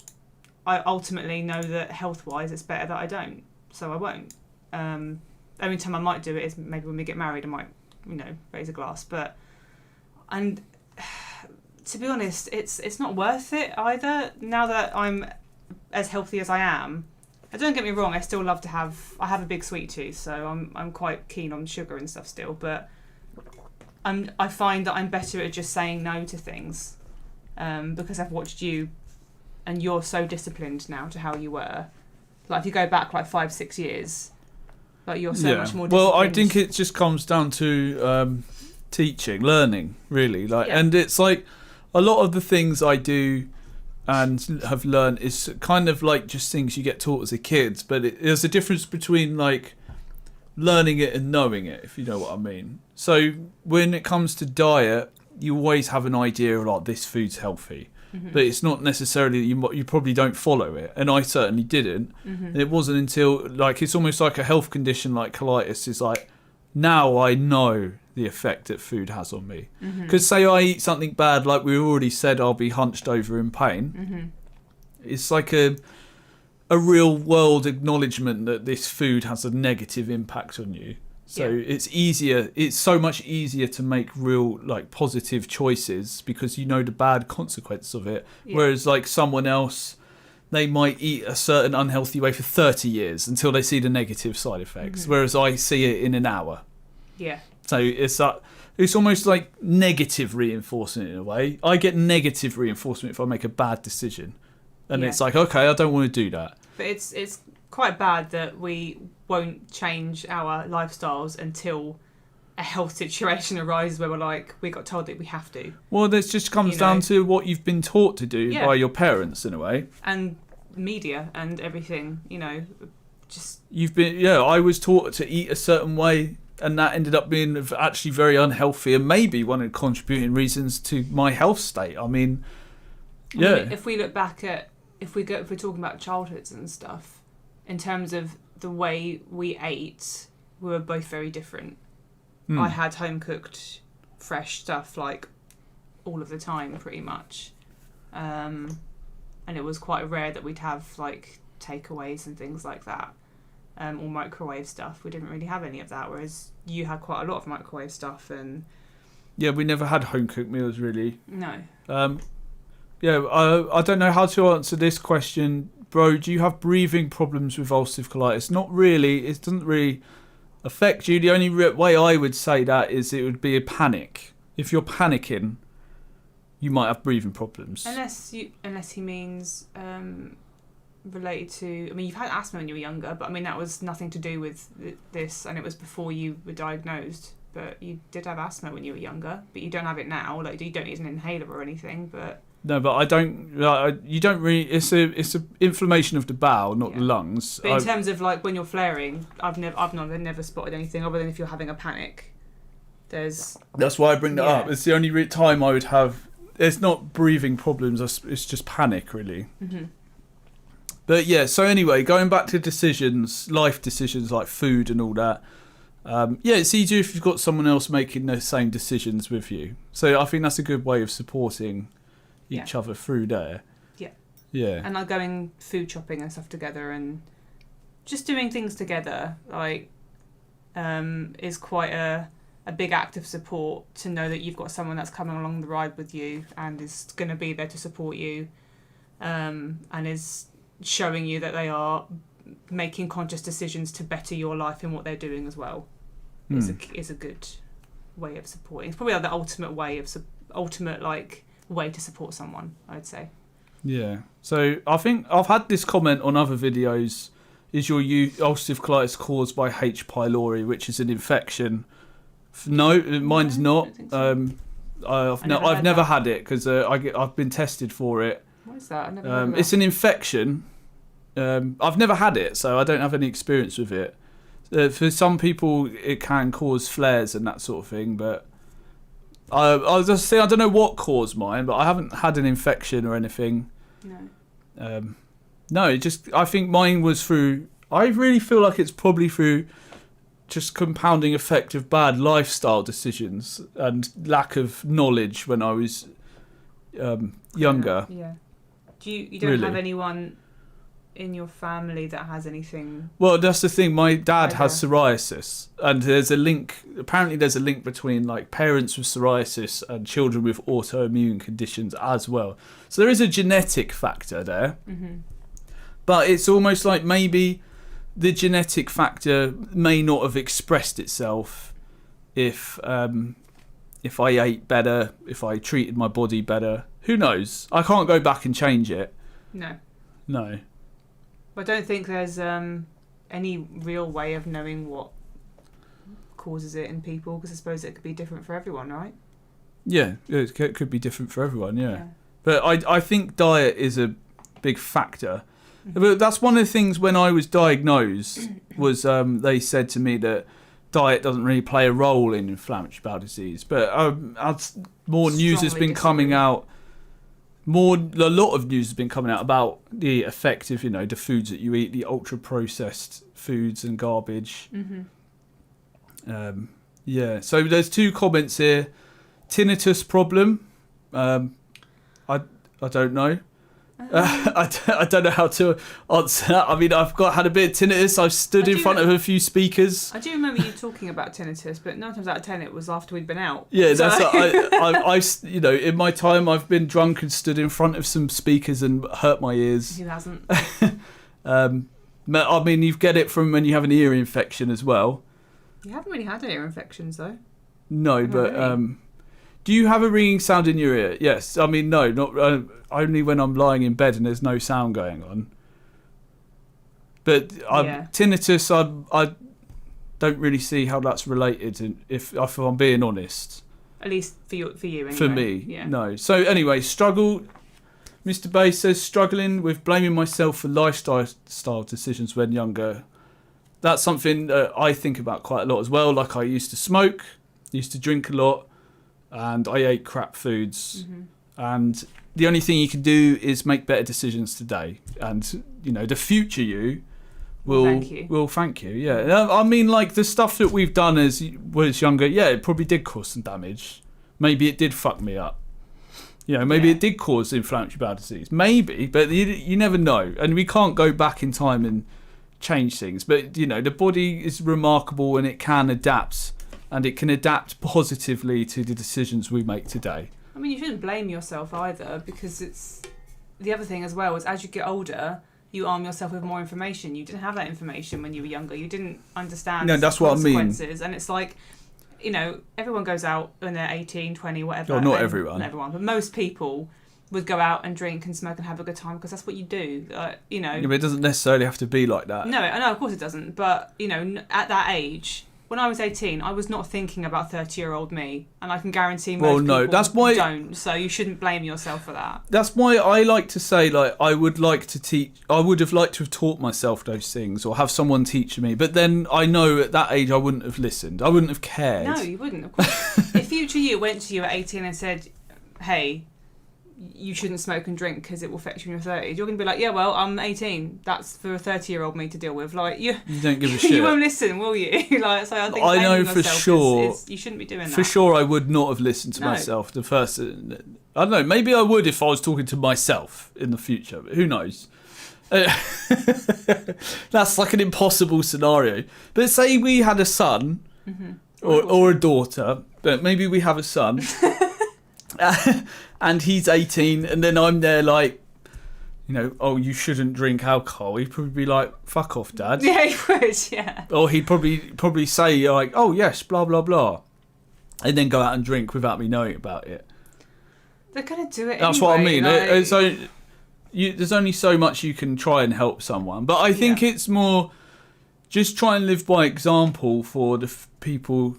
I ultimately know that health-wise it's better that I don't, so I won't. Only time I might do it is maybe when we get married. I might, raise a glass, and to be honest, it's not worth it either. Now that I'm as healthy as I am, don't get me wrong, I still love to I have a big sweet tooth, so I'm quite keen on sugar and stuff still, but I find that I'm better at just saying no to things, because I've watched you, and you're so disciplined now to how you were. Like if you go back like 5-6 years, like you're so much more disciplined. Well, I think it just comes down to teaching, learning, really. And it's like a lot of the things I do and have learned is kind of like just things you get taught as a kid, but there's a difference between like learning it and knowing it, if you know what I mean. So when it comes to diet, you always have an idea of like this food's healthy, but it's not necessarily you probably don't follow it, and I certainly didn't. And it wasn't until like it's almost like a health condition like colitis is like now I know the effect that food has on me. Because say I eat something bad, like we already said, I'll be hunched over in pain. It's like a real world acknowledgement that this food has a negative impact on you. So it's so much easier to make real like positive choices because you know the bad consequence of it. Whereas like someone else, they might eat a certain unhealthy way for 30 years until they see the negative side effects. Whereas I see it in an hour. Yeah. So it's almost like negative reinforcement in a way. I get negative reinforcement if I make a bad decision. And it's like, okay, I don't want to do that. But it's quite bad that we won't change our lifestyles until a health situation arises where we're like, we got told that we have to. Well, this just comes down to what you've been taught to do by your parents in a way. And media and everything, just... I was taught to eat a certain way, and that ended up being actually very unhealthy and maybe one of the contributing reasons to my health state. I mean, if we look back at, if we're talking about childhoods and stuff, in terms of the way we ate, we were both very different. I had home-cooked, fresh stuff, like, all of the time, pretty much. And it was quite rare that we'd have, like, takeaways and things like that. or microwave stuff. We didn't really have any of that, whereas you had quite a lot of microwave stuff. And yeah, we never had home cooked meals really. no. Yeah, I don't know how to answer this question, bro. Do you have breathing problems with ulcerative colitis? Not really. It doesn't really affect you. The only way I would say that is it would be a panic. If you're panicking, you might have breathing problems. Unless he means related to. I mean, you've had asthma when you were younger, but I mean that was nothing to do with this, and it was before you were diagnosed. But you did have asthma when you were younger, but you don't have it now. Like you don't use an inhaler or anything. But no, but I don't. You don't really. It's a inflammation of the bowel, not the lungs. But in terms of like when you're flaring, I've never spotted anything other than if you're having a panic. That's why I bring that up. It's the only time I would have. It's not breathing problems. It's just panic, really. Mm-hmm. But yeah. So anyway, going back to decisions, life decisions like food and all that. Yeah, it's easier if you've got someone else making the same decisions with you. So I think that's a good way of supporting each other through there. Yeah. And like going food shopping and stuff together and just doing things together, like, is quite a big act of support to know that you've got someone that's coming along the ride with you and is going to be there to support you, and is showing you that they are making conscious decisions to better your life in what they're doing as well. Is a good way of supporting. It's probably like the ultimate way to support someone, I'd say. Yeah. So I think I've had this comment on other videos. Is your ulcerative colitis caused by H. pylori, which is an infection? No, mine's not. So. I've never had it because I've been tested for it. What is that? I've never heard of that. It's an infection. I've never had it, so I don't have any experience with it. For some people, it can cause flares and that sort of thing, but I was just saying I don't know what caused mine, but I haven't had an infection or anything. No. No, I think mine was through. I really feel like it's probably through just compounding effect of bad lifestyle decisions and lack of knowledge when I was younger. Yeah. You don't have anyone in your family that has anything? Well, that's the thing. My dad has psoriasis, and there's a link. Apparently, there's a link between like parents with psoriasis and children with autoimmune conditions as well. So there is a genetic factor there. Mm-hmm. But it's almost like maybe the genetic factor may not have expressed itself if I ate better, if I treated my body better. Who knows? I can't go back and change it. No. I don't think there's any real way of knowing what causes it in people, because I suppose it could be different for everyone, right? Yeah, it could be different for everyone, yeah. But I think diet is a big factor. Mm-hmm. But that's one of the things when I was diagnosed was they said to me that diet doesn't really play a role in inflammatory bowel disease. But more news has been coming out. A lot of news has been coming out about the effect of, the foods that you eat, the ultra-processed foods and garbage. Mm-hmm. So there's 2 comments here. Tinnitus problem. I don't know. I don't know how to answer that. I mean, had a bit of tinnitus. I've stood in front of a few speakers. I do remember you talking about tinnitus, but 9 times out of 10 it was after we'd been out. Yeah, so. That's in my time I've been drunk and stood in front of some speakers and hurt my ears. Who hasn't? I mean, you get it from when you have an ear infection as well. You haven't really had ear infections though. No, but really? Do you have a ringing sound in your ear? Yes. I mean, no, not only when I'm lying in bed and there's no sound going on. But tinnitus, I don't really see how that's related. If I'm being honest, at least for you anyway. For me, no. So anyway, struggle. Mr. Bay says struggling with blaming myself for lifestyle decisions when younger. That's something that I think about quite a lot as well. Like I used to smoke, used to drink a lot. And I ate crap foods. Mm-hmm. And the only thing you can do is make better decisions today. And, the future you will thank you. Yeah. I mean, like the stuff that we've done as was younger, it probably did cause some damage. Maybe it did fuck me up. Maybe it did cause inflammatory bowel disease. Maybe, but you never know. And we can't go back in time and change things. But, you know, the body is remarkable and it can adapt. And it can adapt positively to the decisions we make today. I mean, you shouldn't blame yourself either, because it's... The other thing as well is, as you get older, you arm yourself with more information. You didn't have that information when you were younger. You didn't understand that's what I mean. consequences. And it's like, you know, everyone goes out when they're 18, 20, whatever. Well, not everyone. Not everyone, but most people would go out and drink and smoke and have a good time because that's what you do. You know. Yeah, but it doesn't necessarily have to be like that. No, of course it doesn't. But, you know, at that age... When I was 18, I was not thinking about 30-year-old me, and I can guarantee most people that's why, don't. So you shouldn't blame yourself for that. That's why I like to say, like, I would have liked to have taught myself those things or have someone teach me. But then I know at that age I wouldn't have listened. I wouldn't have cared. No, you wouldn't, of course. If future you went to you at 18 and said, hey, you shouldn't smoke and drink because it will affect you in your 30s, you're going to be like, yeah, well, I'm 18. That's for a 30-year-old me to deal with. Like, you don't give a shit. You won't listen, will you? Like, so I think I know for sure. You shouldn't be doing that. For sure, I would not have listened to myself. The first, I don't know. Maybe I would if I was talking to myself in the future. But who knows? That's like an impossible scenario. But say we had a son or a daughter. But maybe we have a son. And he's 18, and then I'm there like, you know, oh, you shouldn't drink alcohol. He'd probably be like, fuck off, Dad. Yeah, he would, yeah. Or he'd probably say like, oh, yes, blah, blah, blah. And then go out and drink without me knowing about it. They're going to do it That's anyway, what I mean. like... So there's only so much you can try and help someone. But I think it's more just try and live by example for the people...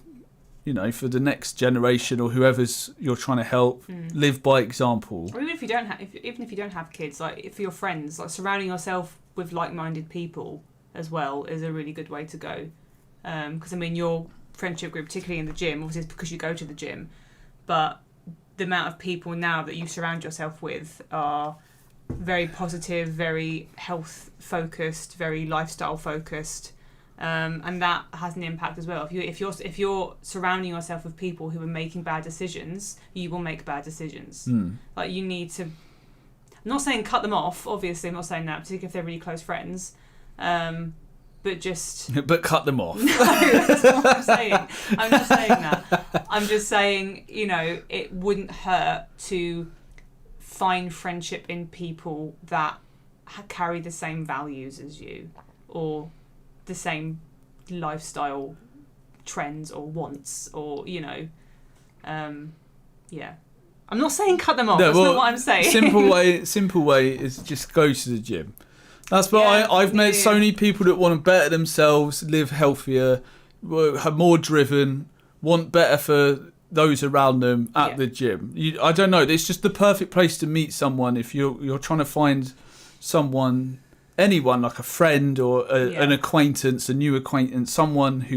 You know, for the next generation or whoever's you're trying to help, live by example. Or even if you don't have kids, like for your friends, like surrounding yourself with like-minded people as well is a really good way to go. Because I mean, your friendship group, particularly in the gym, obviously it's because you go to the gym, but the amount of people now that you surround yourself with are very positive, very health-focused, very lifestyle-focused. And that has an impact as well. If you're surrounding yourself with people who are making bad decisions, you will make bad decisions. Like you need to. I'm not saying cut them off. Obviously, I'm not saying that, particularly if they're really close friends. But just. But cut them off. No, that's not what I'm saying. I'm not saying that. I'm just saying, you know, it wouldn't hurt to find friendship in people that carry the same values as you, or the same lifestyle trends or wants, or you know, yeah. I'm not saying cut them off. That's not what I'm saying. Simple way is just go to the gym. That's why I've met so many people that want to better themselves, live healthier, have more driven, want better for those around them at the gym. I don't know. It's just the perfect place to meet someone if you're trying to find someone. Anyone, like a friend or an acquaintance, a new acquaintance, someone who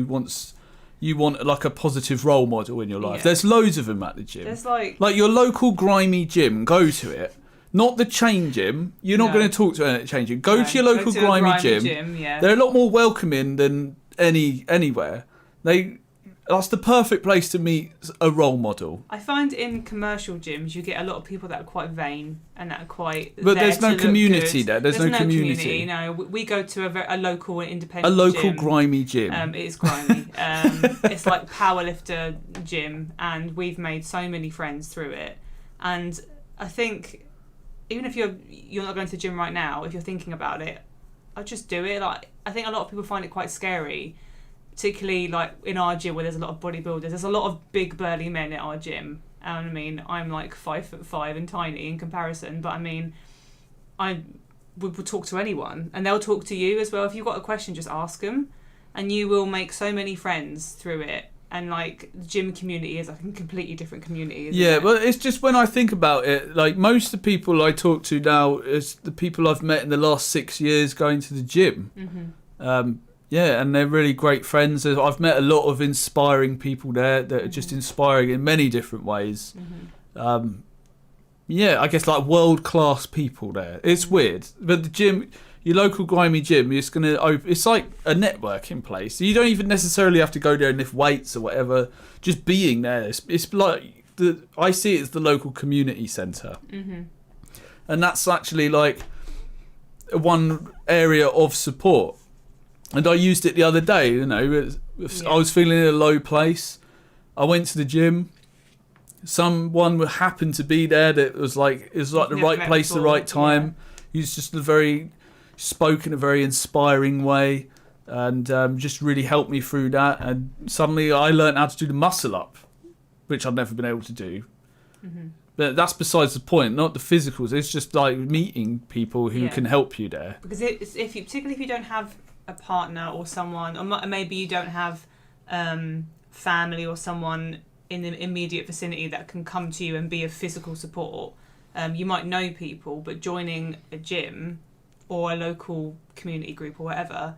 you want like a positive role model in your life. There's loads of them at the gym. There's like your local grimy gym, go to it. Not the chain gym. You're not going to talk to a chain gym. Go to your local grimy gym. They're a lot more welcoming than anywhere. That's the perfect place to meet a role model. I find in commercial gyms you get a lot of people that are quite vain and that are quite. But there's no community there. There's no community. No, we go to a local independent. A local gym. grimy gym. It is grimy. It's like powerlifter gym, and we've made so many friends through it. And I think even if you're not going to the gym right now, if you're thinking about it, I'd just do it. Like I think a lot of people find it quite scary. Particularly like in our gym where there's a lot of bodybuilders. There's a lot of big burly men at our gym. And I mean, I'm like 5'5" and tiny in comparison, but I mean, I would talk to anyone and they'll talk to you as well. If you've got a question, just ask them and you will make so many friends through it. And like the gym community is like a completely different community. Isn't it? But it's just when I think about it, like most of the people I talk to now is the people I've met in the last 6 years going to the gym. And they're really great friends. I've met a lot of inspiring people there that are just inspiring in many different ways. I guess like world-class people there. It's weird. But the gym, your local grimy gym, it's like a networking place. You don't even necessarily have to go there and lift weights or whatever. Just being there. It's like, I see it as the local community centre. And that's actually like one area of support. And I used it the other day, you know. I was feeling in a low place. I went to the gym. Someone happened to be there that was like, it was like the right place, the right time. He was just spoke in a very inspiring way, and just really helped me through that. And suddenly I learned how to do the muscle up, which I'd never been able to do. Mm-hmm. But that's besides the point, not the physicals. It's just like meeting people who can help you there. Because particularly if you don't have a partner or someone, or maybe you don't have family or someone in the immediate vicinity that can come to you and be a physical support. You might know people, but joining a gym or a local community group or whatever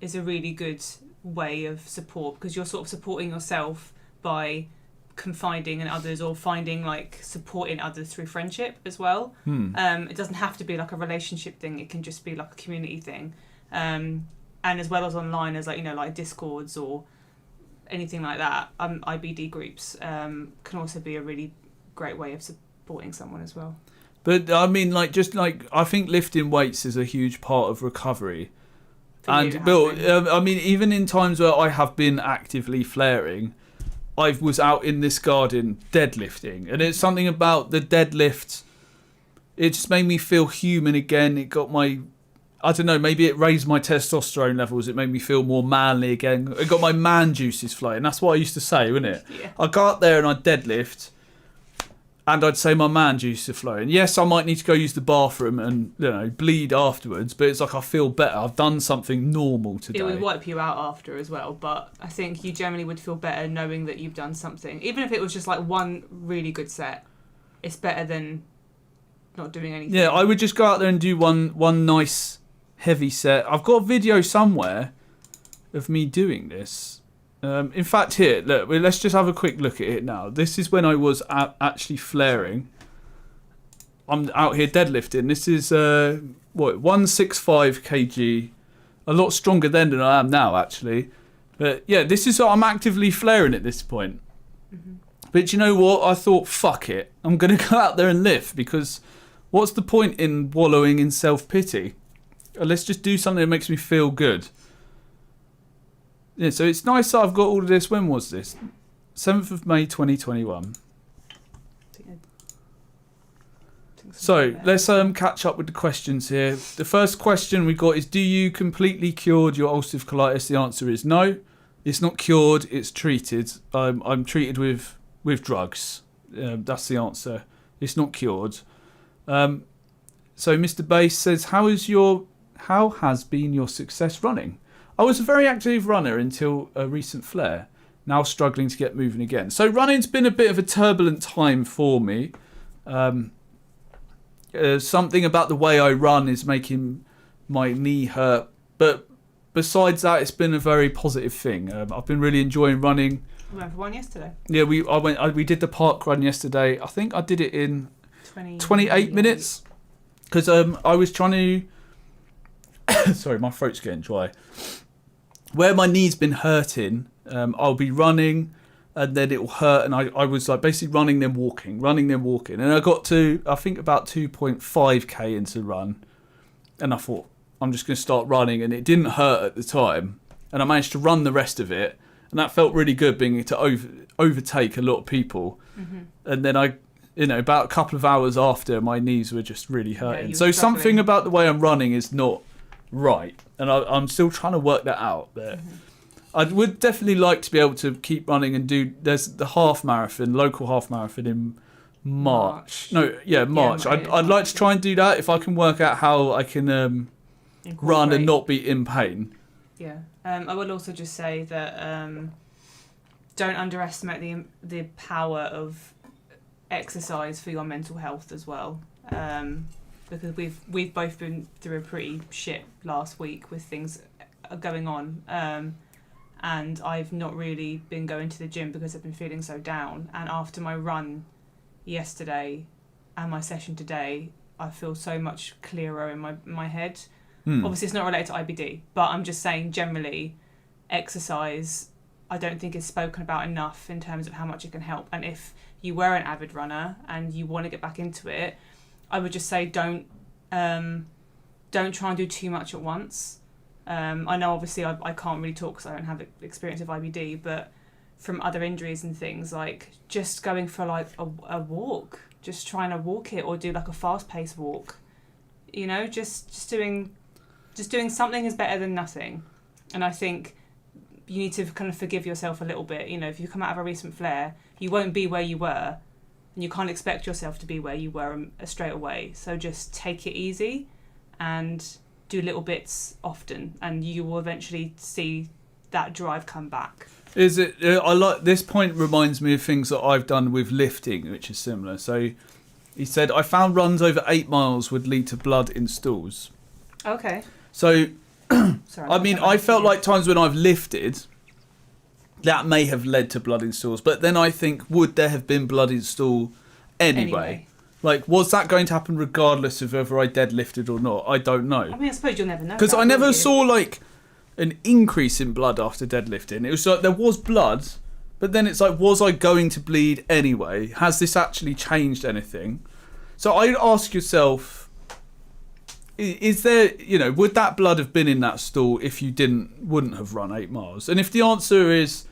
is a really good way of support, because you're sort of supporting yourself by confiding in others or finding like support in others through friendship as well. It doesn't have to be like a relationship thing, it can just be like a community thing. And as well as online, as like, you know, like Discords or anything like that, IBD groups can also be a really great way of supporting someone as well. But I mean, like, just like, I think lifting weights is a huge part of recovery. And Bill, I mean, even in times where I have been actively flaring, I was out in this garden deadlifting, and it's something about the deadlift. It just made me feel human again. It got my, I don't know, maybe it raised my testosterone levels. It made me feel more manly again. It got my man juices flowing. That's what I used to say, wasn't it? Yeah. I'd go out there and I'd deadlift, and I'd say my man juices are flowing. Yes, I might need to go use the bathroom and, you know, bleed afterwards, but it's like I feel better. I've done something normal today. It would wipe you out after as well, but I think you generally would feel better knowing that you've done something. Even if it was just like one really good set, it's better than not doing anything. Yeah, I would just go out there and do one nice heavy set. I've got a video somewhere of me doing this. In fact, here, look, let's just have a quick look at it now. This is when I was actually flaring. I'm out here deadlifting. This is 165 kg, a lot stronger then than I am now, actually. But yeah, this is, I'm actively flaring at this point. Mm-hmm. But you know what? I thought, fuck it, I'm gonna go out there and lift, because what's the point in wallowing in self-pity? Let's just do something that makes me feel good. Yeah, so it's nice that I've got all of this. When was this? 7th of May 2021. So let's catch up with the questions here. The first question we got is, do you completely cured your ulcerative colitis? The answer is no. It's not cured, it's treated. I'm treated with drugs. That's the answer. It's not cured. So Mr. Bass says, how has been your success running? I was a very active runner until a recent flare. Now struggling to get moving again. So running's been a bit of a turbulent time for me. Something about the way I run is making my knee hurt. But besides that, it's been a very positive thing. I've been really enjoying running. We went for one yesterday. Yeah, we did the park run yesterday. I think I did it in 28 minutes. Because I was trying to... Sorry, my throat's getting dry. Where my knee's been hurting, I'll be running and then it'll hurt, and I was like basically running then walking, and I got to, I think, about 2.5k into the run, and I thought I'm just going to start running, and it didn't hurt at the time, and I managed to run the rest of it, and that felt really good, being able to overtake a lot of people. Mm-hmm. And then about a couple of hours after, my knees were just really hurting. So something about the way I'm running is not right, and I'm still trying to work that out. But I would definitely like to be able to keep running and do. There's the local half marathon in March. March. I'd like to try and do that if I can work out how I can run and not be in pain. Yeah, I will also just say that don't underestimate the power of exercise for your mental health as well. Because we've both been through a pretty shit last week with things going on, and I've not really been going to the gym because I've been feeling so down. And after my run yesterday and my session today, I feel so much clearer in my head. Obviously, it's not related to IBD, but I'm just saying generally, exercise I don't think is spoken about enough in terms of how much it can help. And if you were an avid runner and you want to get back into it, I would just say don't try and do too much at once. I know obviously I can't really talk because I don't have experience of IBD, but from other injuries and things, like just going for like a walk, just trying to walk it, or do like a fast-paced walk, you know, just doing something is better than nothing. And I think you need to kind of forgive yourself a little bit. You know, if you come out of a recent flare, you won't be where you were, and you can't expect yourself to be where you were straight away. So just take it easy and do little bits often, and you will eventually see that drive come back. Is it? I like this point. Reminds me of things that I've done with lifting, which is similar. So he said, I found runs over 8 miles would lead to blood in stools. Okay. So, Sorry, I mean, I felt like times when I've lifted, that may have led to blood in stools. But then I think, would there have been blood in stool anyway? Like, was that going to happen regardless of whether I deadlifted or not? I don't know. I mean, I suppose you'll never know. Because I never saw, like, an increase in blood after deadlifting. It was like there was blood, but then it's like, was I going to bleed anyway? Has this actually changed anything? So I'd ask yourself, is there, you know, would that blood have been in that stool if you wouldn't have run 8 miles? And if the answer is,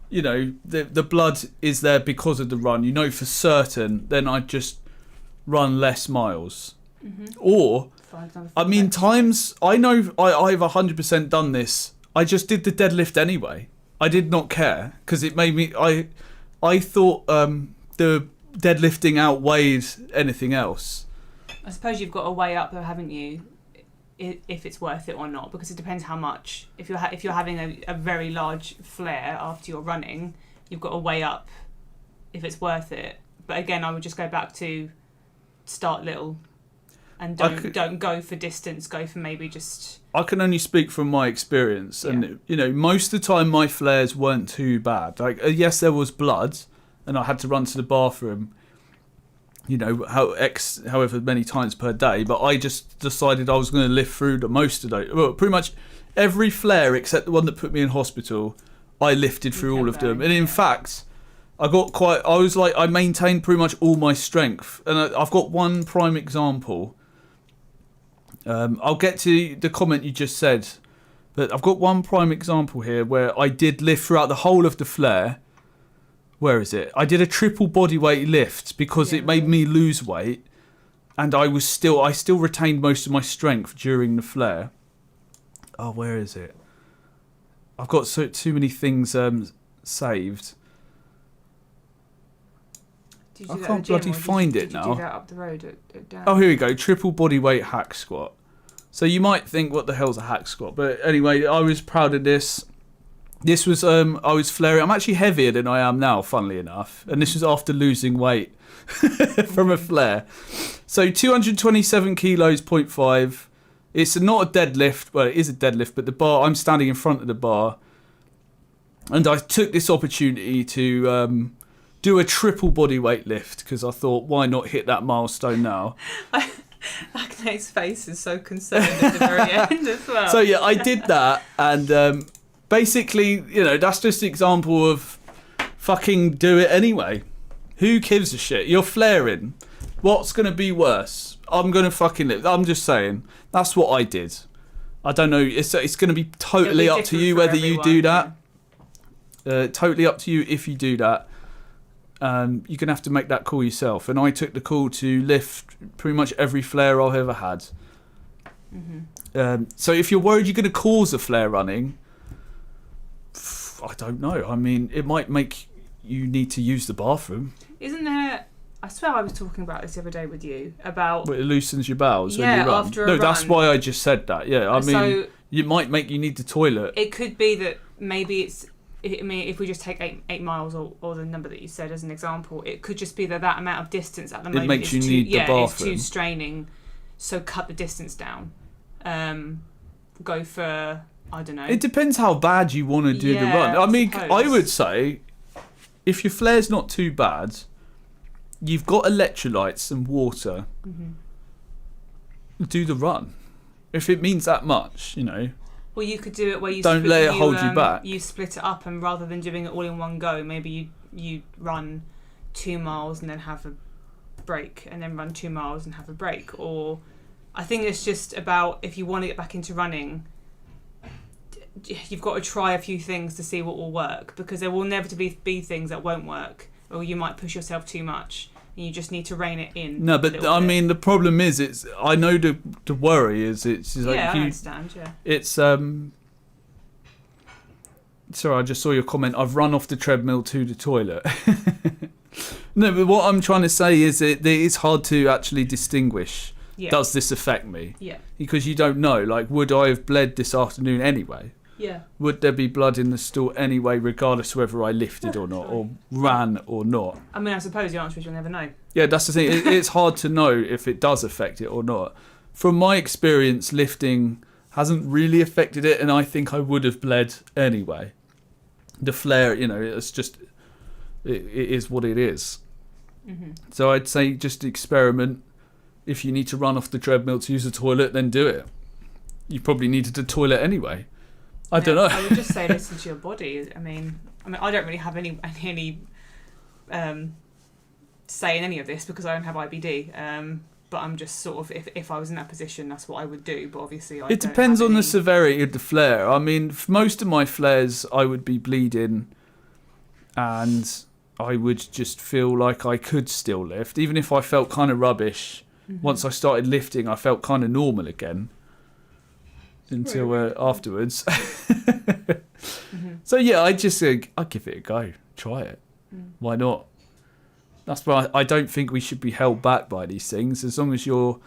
you know, the blood is there because of the run, you know for certain, then I'd just run less miles. Mm-hmm. Or, I mean, times, I know I've 100% done this. I just did the deadlift anyway. I did not care because it made me, I thought the deadlifting outweighed anything else. I suppose you've got to weigh up though, haven't you, if it's worth it or not, because it depends how much. If you're having a very large flare after you're running, you've got to weigh up if it's worth it. But again, I would just go back to start little. And don't go for distance, go for maybe just... I can only speak from my experience. And, you know, most of the time my flares weren't too bad. Like, yes, there was blood and I had to run to the bathroom, you know, however many times per day. But I just decided I was going to live through most of those. Well, pretty much every flare except the one that put me in hospital, I lifted through all of them. And in fact, I maintained pretty much all my strength. And I've got one prime example. I'll get to the comment you just said, but I've got one prime example here where I did lift throughout the whole of the flare. Where is it? I did a triple bodyweight lift because it made me lose weight, and I still retained most of my strength during the flare. Oh, where is it? I've got too many things saved. I can't bloody find it now. Did you do that up the road at Dan? Oh, here we go. Triple bodyweight hack squat. So you might think, what the hell's a hack squat? But anyway, I was proud of this. This was, I was flaring. I'm actually heavier than I am now, funnily enough. And this was after losing weight from a flare. So 227 kilos, 0.5. It's not a deadlift. Well, it is a deadlift, but the bar, I'm standing in front of the bar. And I took this opportunity to... do a triple body weight lift because I thought, why not hit that milestone now? Agne's face is so concerned at the very end as well. So yeah, I did that, and basically, you know, that's just an example of fucking do it anyway. Who gives a shit? You're flaring. What's going to be worse? I'm going to fucking live. I'm just saying. That's what I did. I don't know. It's going to be totally up to you whether you do that. Totally up to you if you do that. You're going to have to make that call yourself. And I took the call to lift pretty much every flare I've ever had. Mm-hmm. So if you're worried you're going to cause a flare running, I don't know. I mean, it might make you need to use the bathroom. Isn't there... I swear I was talking about this the other day with you, about... Well, it loosens your bowels when you run. After a run. That's why I just said that. Yeah, I mean, it might make you need the toilet. It could be that maybe it's... I mean, if we just take 8 miles or the number that you said as an example, it could just be that amount of distance at the moment makes you need the bathroom. It's too straining, so cut the distance down. Go for, I don't know. It depends how bad you want to do the run. I mean, I would say, if your flare's not too bad, you've got electrolytes and water, do the run. If it means that much, you know. Well, you could do it where you don't let it hold you back. You split it up, and rather than doing it all in one go, maybe you run 2 miles and then have a break, and then run 2 miles and have a break. Or I think it's just about, if you want to get back into running, you've got to try a few things to see what will work, because there will inevitably be things that won't work, or you might push yourself too much. And you just need to rein it in. No, but I mean, the problem is, I know the worry is it's like I understand. Yeah. It's Sorry, I just saw your comment. I've run off the treadmill to the toilet. No, but what I'm trying to say is that it's hard to actually distinguish. Yeah. Does this affect me? Yeah. Because you don't know. Like, would I have bled this afternoon anyway? Yeah. Would there be blood in the stool anyway, regardless of whether I lifted or not, or ran or not? I mean, I suppose the answer is you'll never know. Yeah, that's the thing. It's hard to know if it does affect it or not. From my experience, lifting hasn't really affected it, and I think I would have bled anyway. The flare, it's just, it is what it is. Mm-hmm. So I'd say just experiment. If you need to run off the treadmill to use the toilet, then do it. You probably needed the toilet anyway. I don't know. I would just say listen to your body. I mean, I don't really have any say in any of this because I don't have IBD. But I'm just sort of, if I was in that position, that's what I would do. But obviously, it depends on the severity of the flare. I mean, for most of my flares, I would be bleeding, and I would just feel like I could still lift, even if I felt kind of rubbish. Mm-hmm. Once I started lifting, I felt kind of normal again. Until afterwards. Mm-hmm. So yeah, I'd give it a go. Try it. Why not? That's why I don't think we should be held back by these things. As long as you're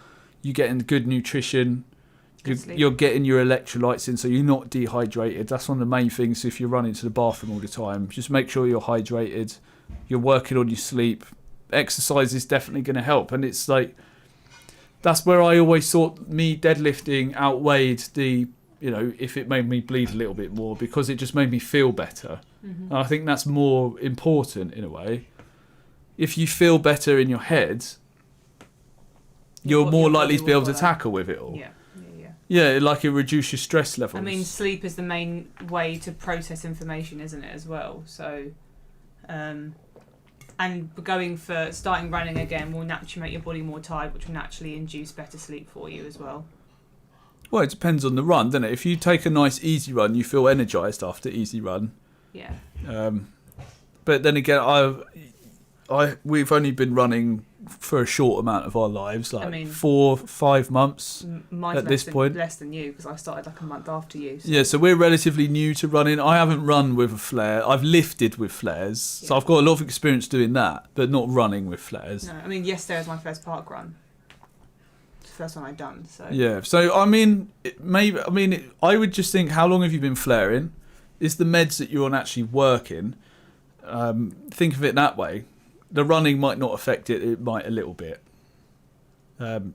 getting good nutrition, you're getting your electrolytes in, so you're not dehydrated. That's one of the main things. If you're running to the bathroom all the time, just make sure you're hydrated. You're working on your sleep. Exercise is definitely going to help, and it's like, that's where I always thought me deadlifting outweighed the, if it made me bleed a little bit more, because it just made me feel better. Mm-hmm. And I think that's more important in a way. If you feel better in your head, you're more likely to be able to tackle with it all. Yeah. Yeah, like it reduces your stress levels. I mean, sleep is the main way to process information, isn't it, as well? So, and starting running again will naturally make your body more tired, which will naturally induce better sleep for you as well. Well, it depends on the run, doesn't it? If you take a nice easy run, you feel energised after easy run. Yeah. But then again, we've only been running for a short amount of our lives, 4-5 months at this point. Less than you, because I started like a month after you. So. Yeah, so we're relatively new to running. I haven't run with a flare. I've lifted with flares, so I've got a lot of experience doing that, but not running with flares. No, I mean, yesterday was my first park run. It's the first one I'd done. So yeah, so I mean, I would just think, how long have you been flaring? Is the meds that you're on actually working? Think of it that way. The running might not affect it; it might a little bit.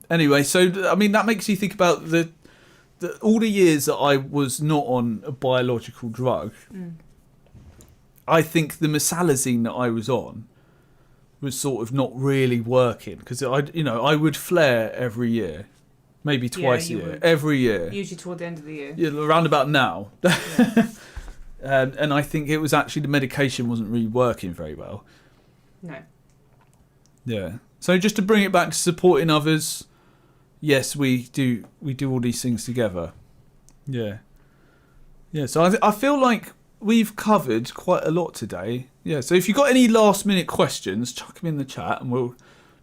Anyway, so I mean, that makes you think about all the years that I was not on a biological drug. I think the mesalazine that I was on was sort of not really working, because I would flare every year, maybe twice a year, every year. Usually toward the end of the year. Yeah, around about now. Yeah. And I think it was actually the medication wasn't really working very well. No. Yeah. So just to bring it back to supporting others, yes, we do all these things together. Yeah. Yeah. So I feel like we've covered quite a lot today. Yeah. So if you've got any last minute questions, chuck them in the chat and we'll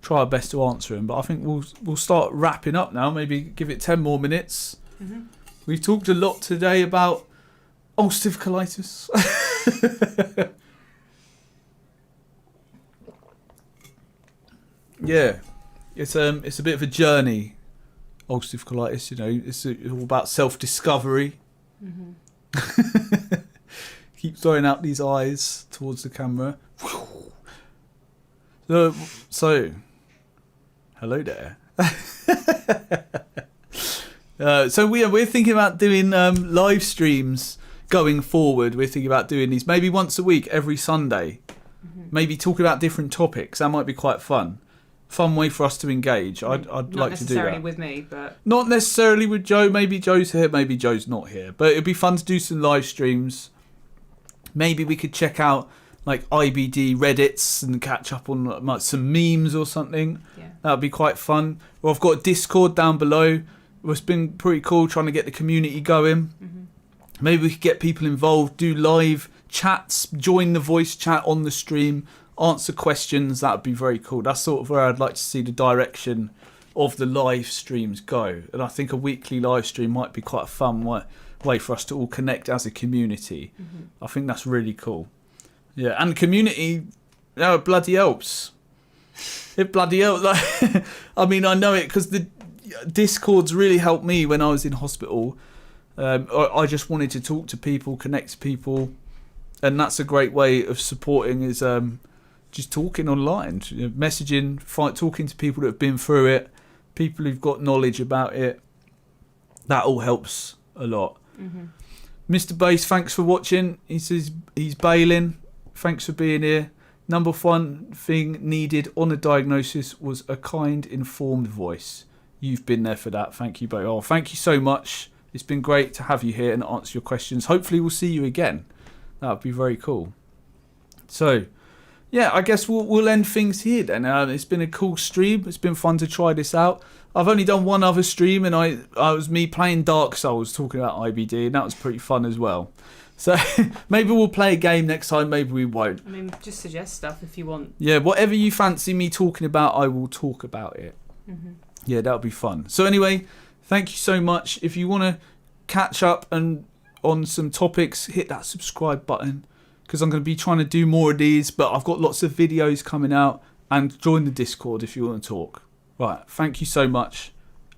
try our best to answer them. But I think we'll start wrapping up now. Maybe give it 10 more minutes. Mm-hmm. We've talked a lot today about ulcerative colitis. Yeah, it's a bit of a journey, ulcerative colitis. It's all about self-discovery. Mm-hmm. Keep throwing out these eyes towards the camera. So hello there. So we're thinking about doing live streams going forward. We're thinking about doing these maybe once a week, every Sunday. Mm-hmm. Maybe talking about different topics. That might be quite fun. Fun way for us to engage. I'd like to do that. Not necessarily with me, but... Not necessarily with Joe. Maybe Joe's here, maybe Joe's not here. But it'd be fun to do some live streams. Maybe we could check out like IBD Reddits and catch up on like some memes or something. Yeah. That would be quite fun. Or I've got a Discord down below. It's been pretty cool trying to get the community going. Mm-hmm. Maybe we could get people involved, do live chats, join the voice chat on the stream, answer questions. That would be very cool. That's sort of where I'd like to see the direction of the live streams go. And I think a weekly live stream might be quite a fun way for us to all connect as a community. I think that's really cool. Yeah, and community, it bloody helps. It bloody helps. Like, I mean, I know it because the Discords really helped me when I was in hospital. I just wanted to talk to people, connect to people, and that's a great way of supporting is just talking online, messaging, talking to people that have been through it, people who've got knowledge about it. That all helps a lot. Mr. Bass, thanks for watching. He says he's bailing. Thanks for being here. Number one thing needed on a diagnosis was a kind, informed voice. You've been there for that. Thank you, Bass. Oh, thank you so much. It's been great to have you here and answer your questions. Hopefully we'll see you again. That would be very cool. So, yeah, I guess we'll end things here then. It's been a cool stream. It's been fun to try this out. I've only done one other stream, and I was me playing Dark Souls, talking about IBD, and that was pretty fun as well. So maybe we'll play a game next time, maybe we won't. I mean, just suggest stuff if you want. Yeah, whatever you fancy me talking about, I will talk about it. Yeah, that'll be fun. So anyway, thank you so much. If you want to catch up and on some topics, hit that subscribe button, because I'm going to be trying to do more of these, but I've got lots of videos coming out, and join the Discord if you want to talk. Right, thank you so much.